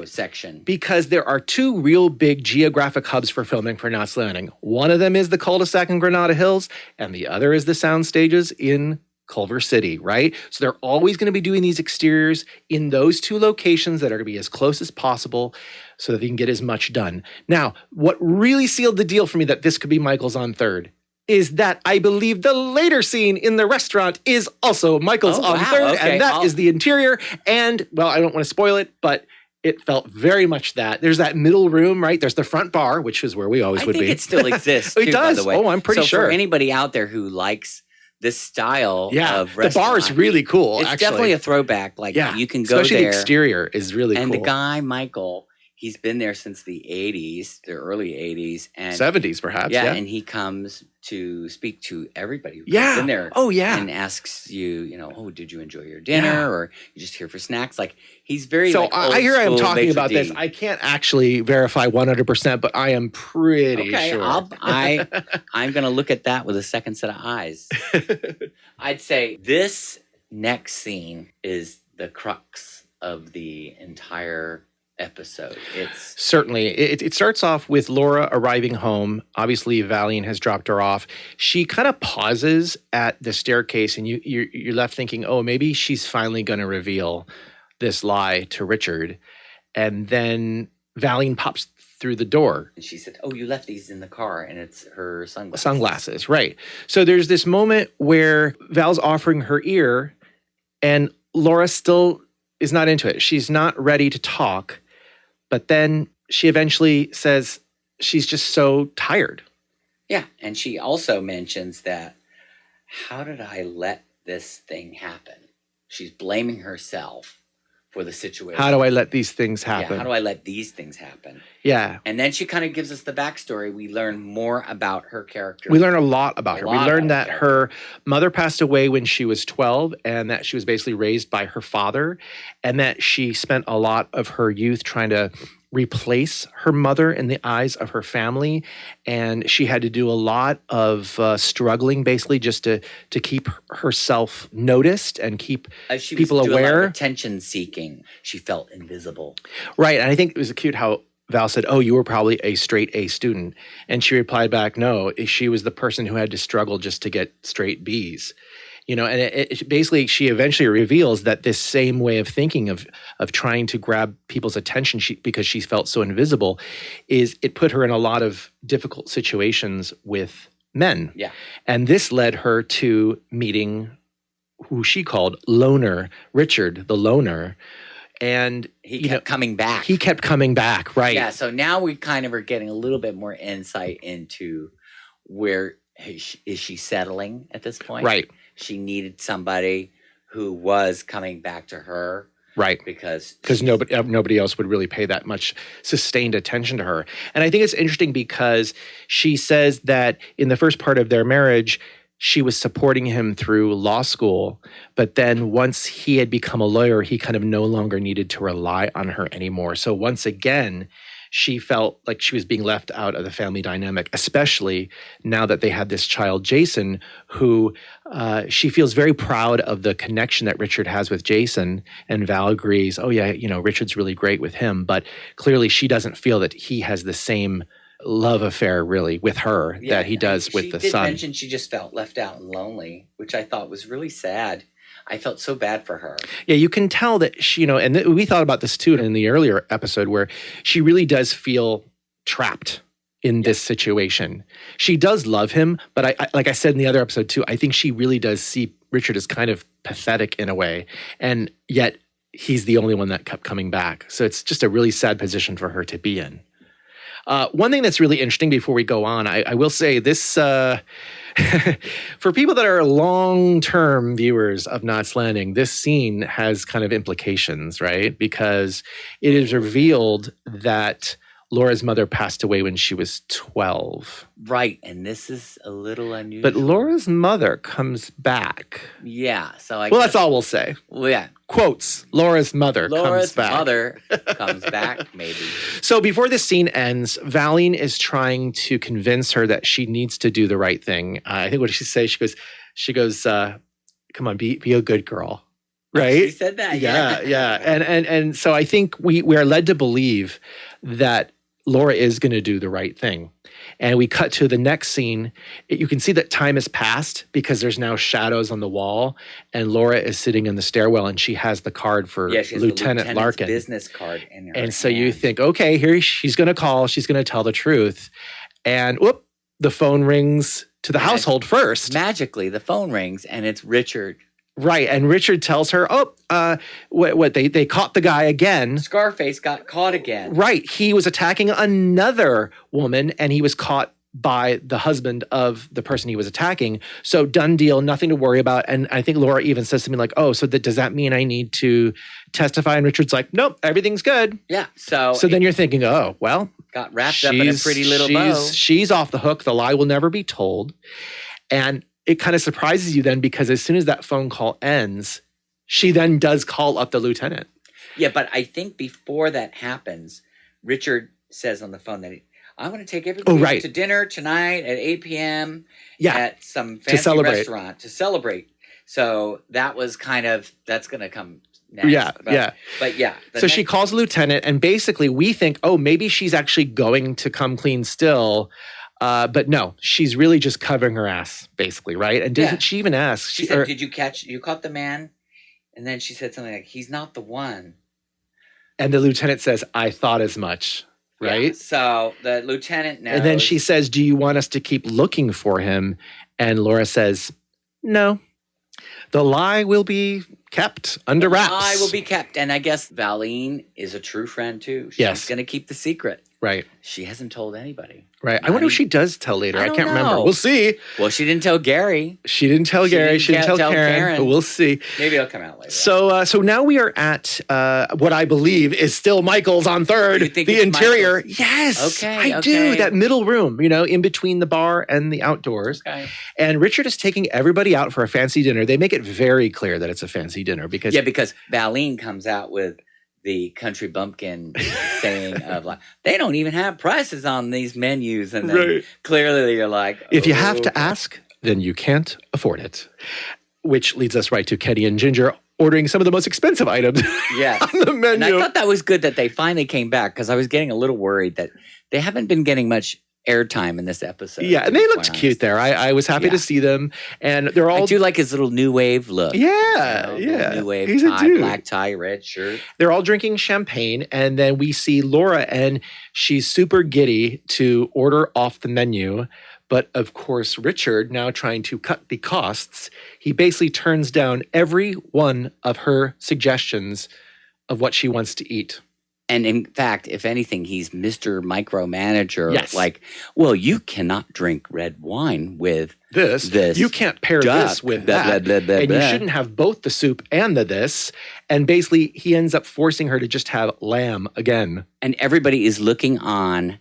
section.
Because there are two real big geographic hubs for filming for Knots Landing. One of them is the cul-de-sac in Granada Hills, and the other is the sound stages in Culver City, right? So they're always going to be doing these exteriors in those two locations that are going to be as close as possible so that they can get as much done. Now, what really sealed the deal for me that this could be Michael's on 3rd is that I believe the later scene in the restaurant is also Michael's on 3rd, and that is the interior. And, well, I don't want to spoil it, but it felt very much that. There's that middle room, right? There's the front bar, which is where we always would be.
I think it still exists, too,
it does.
by the way.
Oh, I'm pretty sure.
For anybody out there who likes this style of restaurant,
the bar is really cool,
it's definitely a throwback. Like, you can go
especially
there.
The exterior is really cool.
And the guy, Michael, he's been there since the 80s, the early 80s. And
70s, perhaps.
Yeah, and he comes to speak to everybody who's been there.
Oh, yeah.
And asks you, did you enjoy your dinner? Or you just here for snacks? Like, he's very old
I hear I'm talking about
maitre d'.
this. I can't actually verify 100%, but I am pretty sure.
I'm going to look at that with a second set of eyes. I'd say this next scene is the crux of the entire episode. It's
certainly it starts off with Laura arriving home. Obviously, Valine has dropped her off. She kind of pauses at the staircase, and you're left thinking, oh, maybe she's finally going to reveal this lie to Richard. And then Valine pops through the door.
And she said, oh, you left these in the car, and it's her sunglasses.
Sunglasses, right. So there's this moment where Val's offering her ear, and Laura still is not into it. She's not ready to talk. But then she eventually says she's just so tired.
Yeah, and she also mentions that, how did I let this thing happen? She's blaming herself for the situation.
How do I let these things
Yeah,
happen?
how do I let these things happen?
Yeah.
And then she kind of gives us the backstory. We learn more about her character.
We learn a lot about her. We
lot
learned
about
that her mother passed away when she was 12 and that she was basically raised by her father and that she spent a lot of her youth trying to replace her mother in the eyes of her family. And she had to do a lot of struggling basically just to keep herself noticed and keep
she
people
was doing a lot
aware.
of attention seeking. She felt invisible.
Right. And I think it was cute how Val said, "Oh, you were probably a straight A student." And she replied back, "No, she was the person who had to struggle just to get straight Bs." And it basically, she eventually reveals that this same way of thinking of trying to grab people's attention because she felt so invisible, it put her in a lot of difficult situations with men.
Yeah.
And this led her to meeting who she called Loner, Richard, the Loner. And
he kept coming back.
He kept coming back, right?
Yeah. So now we kind of are getting a little bit more insight into where is she settling at this point?
Right.
She needed somebody who was coming back to her,
right?
Because
nobody else would really pay that much sustained attention to her. And I think it's interesting because she says that in the first part of their marriage, she was supporting him through law school, but then once he had become a lawyer, he kind of no longer needed to rely on her anymore. So once again, she felt like she was being left out of the family dynamic, especially now that they had this child, Jason, who she feels very proud of the connection that Richard has with Jason. And Val agrees, oh yeah, Richard's really great with him. But clearly she doesn't feel that he has the same love affair really with her that he does with the son. She did
mention she just felt left out and lonely, which I thought was really sad. I felt so bad for her.
Yeah, you can tell that she, and we thought about this too in the earlier episode where she really does feel trapped in this situation. She does love him, but I like I said in the other episode too, I think she really does see Richard as kind of pathetic in a way, and yet he's the only one that kept coming back. So it's just a really sad position for her to be in. One thing that's really interesting before we go on, I will say this, for people that are long-term viewers of Knots Landing, this scene has kind of implications, right? Because it is revealed that Laura's mother passed away when she was 12.
Right, and this is a little unusual.
But Laura's mother comes back.
Yeah, so
Well, that's all we'll say.
Well, yeah.
Quotes, Laura's mother comes back.
Laura's mother comes back, maybe.
So before this scene ends, Valine is trying to convince her that she needs to do the right thing. I think what did she say? She goes, come on, be a good girl. Right?
She said that.
Yeah. And so I think we are led to believe that Laura is going to do the right thing. And we cut to the next scene. You can see that time has passed because there's now shadows on the wall. And Laura is sitting in the stairwell and she has the card for Lieutenant Larkin.
Business card in her
And so you think, okay, here she's going to call. She's going to tell the truth. And whoop, the phone rings to the household first.
Magically, the phone rings and it's Richard.
Right, and Richard tells her, they caught the guy again.
Scarface got caught again.
Right, he was attacking another woman, and he was caught by the husband of the person he was attacking. So done deal, nothing to worry about. And I think Laura even says something like, oh, so does that mean I need to testify? And Richard's like, nope, everything's good.
Yeah, so
then you're thinking, oh, well.
Got wrapped up in a pretty little bow.
She's off the hook. The lie will never be told. And it kind of surprises you then because as soon as that phone call ends, she then does call up the lieutenant.
Yeah, but I think before that happens, Richard says on the phone that I'm going to take everybody out to dinner tonight at 8 p.m. at some fancy restaurant to celebrate. So that was that's going to come next. But yeah.
So she calls the lieutenant and basically we think, oh, maybe she's actually going to come clean still. But no, she's really just covering her ass, basically, right? And didn't she even ask?
She said, you caught the man? And then she said something like, he's not the one.
And the lieutenant says, I thought as much, right?
Yeah, so the lieutenant knows.
And then she says, do you want us to keep looking for him? And Laura says, no. The lie will be kept under wraps.
The lie will be kept. And I guess Valine is a true friend, too. She's going to keep the secret.
Right.
She hasn't told anybody.
Right. I wonder if she does tell later. I can't remember. We'll see.
Well, she didn't tell Gary.
She didn't tell Gary. She didn't tell Karen. But we'll see.
Maybe it'll come out later.
So now we are at what I believe is still Michael's on third.
You think
the interior.
Michael's?
Yes.
Okay.
I do. That middle room, in between the bar and the outdoors.
Okay.
And Richard is taking everybody out for a fancy dinner. They make it very clear that it's a fancy dinner because
Valine comes out with the country bumpkin saying of like, they don't even have prices on these menus. And then clearly you're like,
if you have to ask, then you can't afford it. Which leads us right to Kenny and Ginger ordering some of the most expensive items on the menu.
And I thought that was good that they finally came back because I was getting a little worried that they haven't been getting much airtime in this episode.
Yeah, and they looked cute there. I was happy to see them. And they're all...
I do like his little new wave look.
Yeah.
New wave tie, black tie, red shirt.
They're all drinking champagne. And then we see Laura, and she's super giddy to order off the menu. But of course, Richard, now trying to cut the costs, he basically turns down every one of her suggestions of what she wants to eat.
And in fact, if anything, he's Mr. Micromanager.
Yes.
Like, well, you cannot drink red wine with
this. You can't pair this with that. And you shouldn't have both the soup and the this. And basically, he ends up forcing her to just have lamb again.
And everybody is looking on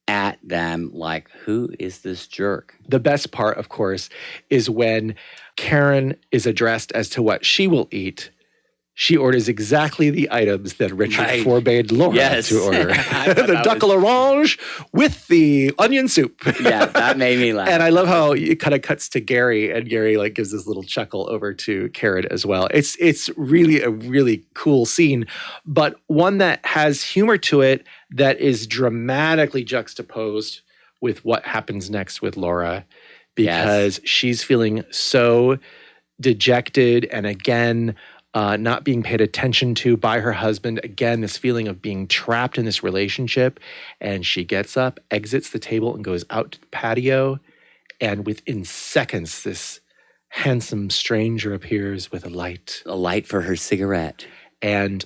at them like, who is this jerk?
The best part, of course, is when Karen is addressed as to what she will eat. She orders exactly the items that Richard forbade Laura to order. The duck à l'orange with the onion soup.
Yeah, that made me laugh.
And I love how it kind of cuts to Gary, and Gary gives this little chuckle over to Karen as well. It's really a really cool scene, but one that has humor to it that is dramatically juxtaposed with what happens next with Laura, because she's feeling so dejected and again, not being paid attention to by her husband. Again, this feeling of being trapped in this relationship. And she gets up, exits the table, and goes out to the patio. And within seconds, this handsome stranger appears with a light.
A light for her cigarette.
And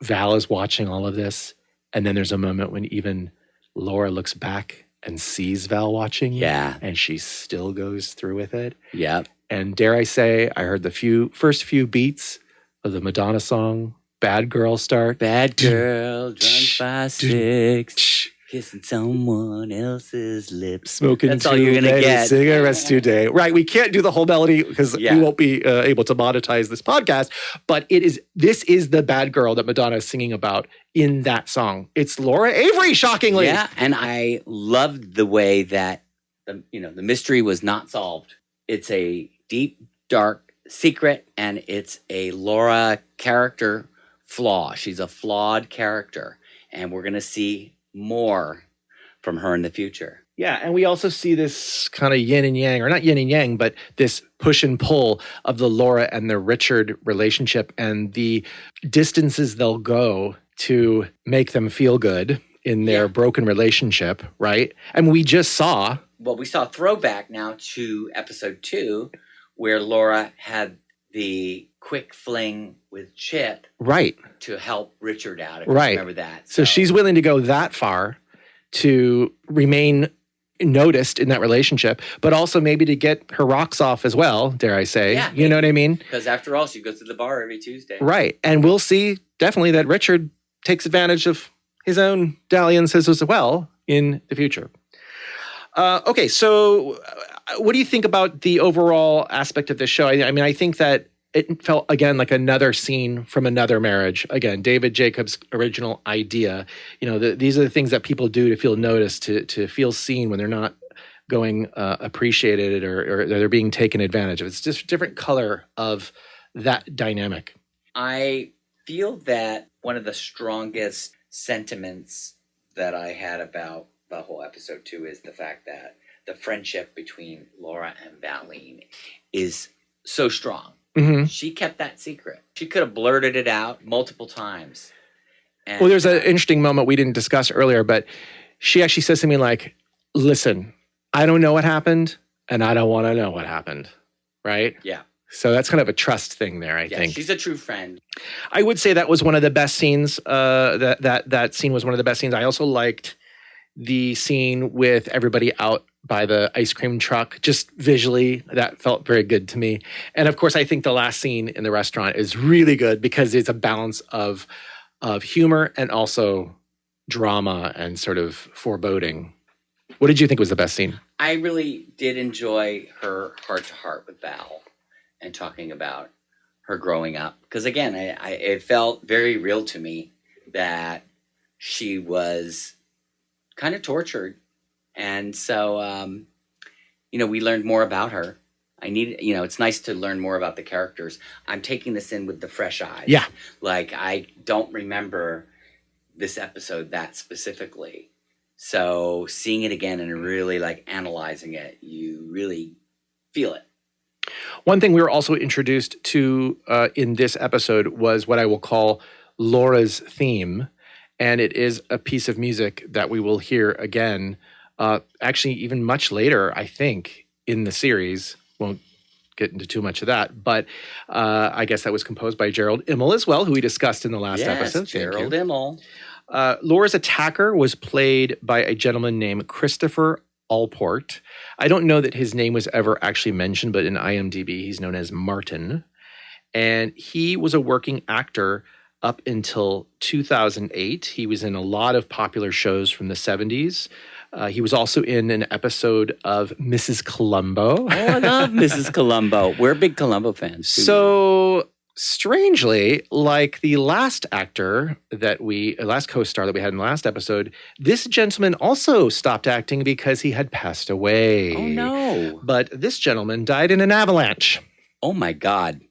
Val is watching all of this. And then there's a moment when even Laura looks back and sees Val watching.
Yeah.
And she still goes through with it.
Yep.
And dare I say, I heard the first few beats of the Madonna song, Bad Girl start.
Bad girl, drunk by 6, kissing someone else's lips.
Smoking
That's all you're going to get.
Cigarettes today. Right, we can't do the whole melody because we won't be able to monetize this podcast, but this is the bad girl that Madonna is singing about in that song. It's Laura Avery, shockingly.
Yeah, and I loved the way that the mystery was not solved. It's a deep, dark secret, and it's a Laura character flaw. She's a flawed character, and we're going to see more from her in the future.
Yeah, and we also see this kind of yin and yang, or not yin and yang, but this push and pull of the Laura and the Richard relationship and the distances they'll go to make them feel good in their broken relationship, right? And we just saw...
Well, we saw a throwback now to episode 2, where Laura had the quick fling with Chip to help Richard out, if you remember that.
So she's willing to go that far to remain noticed in that relationship, but also maybe to get her rocks off as well, dare I say. Yeah, you know what I mean?
Because after all, she goes to the bar every Tuesday.
Right. And we'll see definitely that Richard takes advantage of his own dalliances as well in the future. Okay, so what do you think about the overall aspect of this show? I mean, I think that it felt, again, like another scene from another marriage. Again, David Jacobs' original idea. These are the things that people do to feel noticed, to feel seen when they're not going appreciated or they're being taken advantage of. It's just a different color of that dynamic.
I feel that one of the strongest sentiments that I had about the whole episode 2 is the fact that the friendship between Laura and Valine is so strong. Mm-hmm. She kept that secret. She could have blurted it out multiple times. And,
there's an interesting moment we didn't discuss earlier, but she actually says something like, listen, I don't know what happened, and I don't want to know what happened, right?
Yeah.
So that's kind of a trust thing there, I think.
She's a true friend.
I would say that was one of the best scenes. That scene was one of the best scenes. I also liked the scene with everybody out by the ice cream truck, just visually, that felt very good to me. And of course, I think the last scene in the restaurant is really good because it's a balance of humor and also drama and sort of foreboding. What did you think was the best scene?
I really did enjoy her heart-to-heart with Val and talking about her growing up. Because again, it felt very real to me that she was kind of tortured. And so, we learned more about her. It's nice to learn more about the characters. I'm taking this in with the fresh eyes.
Yeah.
Like, I don't remember this episode that specifically. So seeing it again and really like analyzing it, you really feel it.
One thing we were also introduced to in this episode was what I will call Laura's theme. And it is a piece of music that we will hear again, actually even much later, I think, in the series. Won't get into too much of that. But I guess that was composed by Gerald Immel as well, who we discussed in the last episode.
Gerald Immel.
Laura's attacker was played by a gentleman named Christopher Allport. I don't know that his name was ever actually mentioned, but in IMDb, he's known as Martin. And he was a working actor up until 2008. He was in a lot of popular shows from the 70s. He was also in an episode of Mrs. Columbo.
Oh, I love Mrs. Columbo. We're big Columbo fans.
So strangely, like the last co-star that we had in the last episode, this gentleman also stopped acting because he had passed away.
Oh, no.
But this gentleman died in an avalanche.
Oh, my God.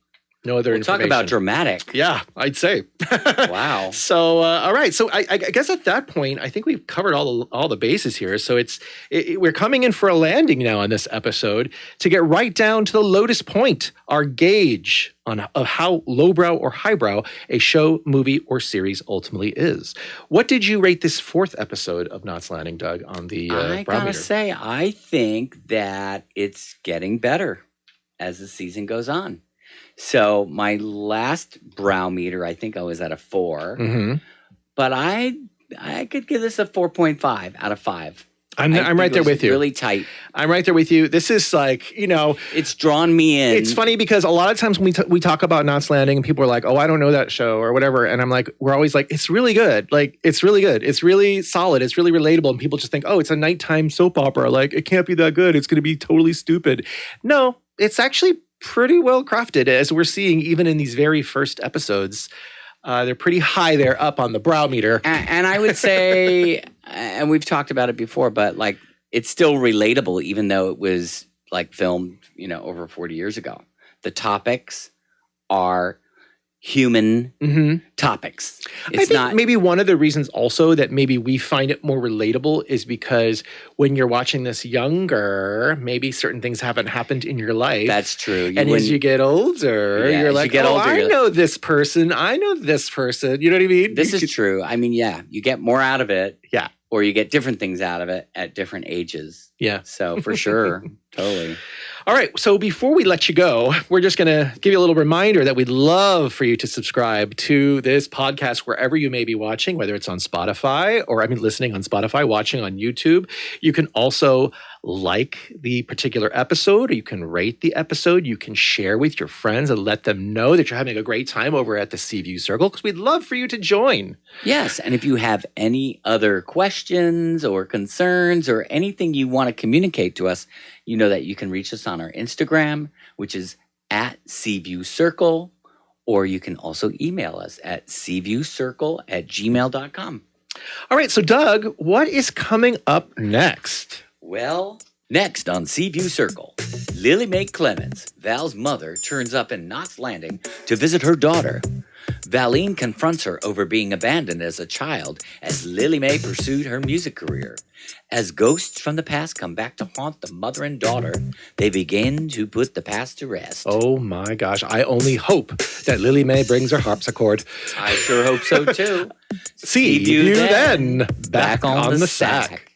No other information.
Talk about dramatic.
Yeah, I'd say.
Wow.
So, all right. So I guess at that point, I think we've covered all the bases here. So we're coming in for a landing now on this episode to get right down to the lotus point, our gauge of how lowbrow or highbrow a show, movie, or series ultimately is. What did you rate this fourth episode of Knots Landing, Doug, on the
I
brow
gotta
meter?
say, I think that it's getting better as the season goes on. So my last brow meter, I think I was at a 4, but I could give this a 4.5 out of 5.
I'm right there with you.
Really tight.
I'm right there with you. This is like,
it's drawn me in.
It's funny because a lot of times when we talk about Knots Landing and people are like, oh, I don't know that show or whatever. And I'm like, we're always like, it's really good. Like, it's really good. It's really solid. It's really relatable. And people just think, oh, it's a nighttime soap opera. Like, it can't be that good. It's going to be totally stupid. No, it's actually pretty well crafted, as we're seeing even in these very first episodes. They're pretty high there up on the brow meter.
And I would say, and we've talked about it before, but like it's still relatable, even though it was like filmed, over 40 years ago. The topics are human topics.
I think maybe one of the reasons also that maybe we find it more relatable is because when you're watching this younger, maybe certain things haven't happened in your life.
That's true.
And as you get older, you're like, I know this person. I know this person. You know what I mean?
This is true. I mean, yeah, you get more out of it.
Yeah.
Or you get different things out of it at different ages.
Yeah.
So for sure. Totally.
All right. So before we let you go, we're just going to give you a little reminder that we'd love for you to subscribe to this podcast wherever you may be watching, whether it's on Spotify or listening on Spotify, watching on YouTube. You can also like the particular episode, or you can rate the episode. You can share with your friends and let them know that you're having a great time over at the Sea View Circle, because we'd love for you to join.
Yes. And if you have any other questions or concerns or anything you want to communicate to us, you know that you can reach us on our Instagram, which is at seeviewcircle, or you can also email us at seeviewcircle@gmail.com.
All right. So, Doug, what is coming up next?
Well, next on Seaview Circle, Lily Mae Clemens, Val's mother, turns up in Knots Landing to visit her daughter. Valine confronts her over being abandoned as a child as Lily Mae pursued her music career. As ghosts from the past come back to haunt the mother and daughter, they begin to put the past to rest.
Oh my gosh, I only hope that Lily Mae brings her harpsichord.
I sure hope so too.
See you then, back on the sack.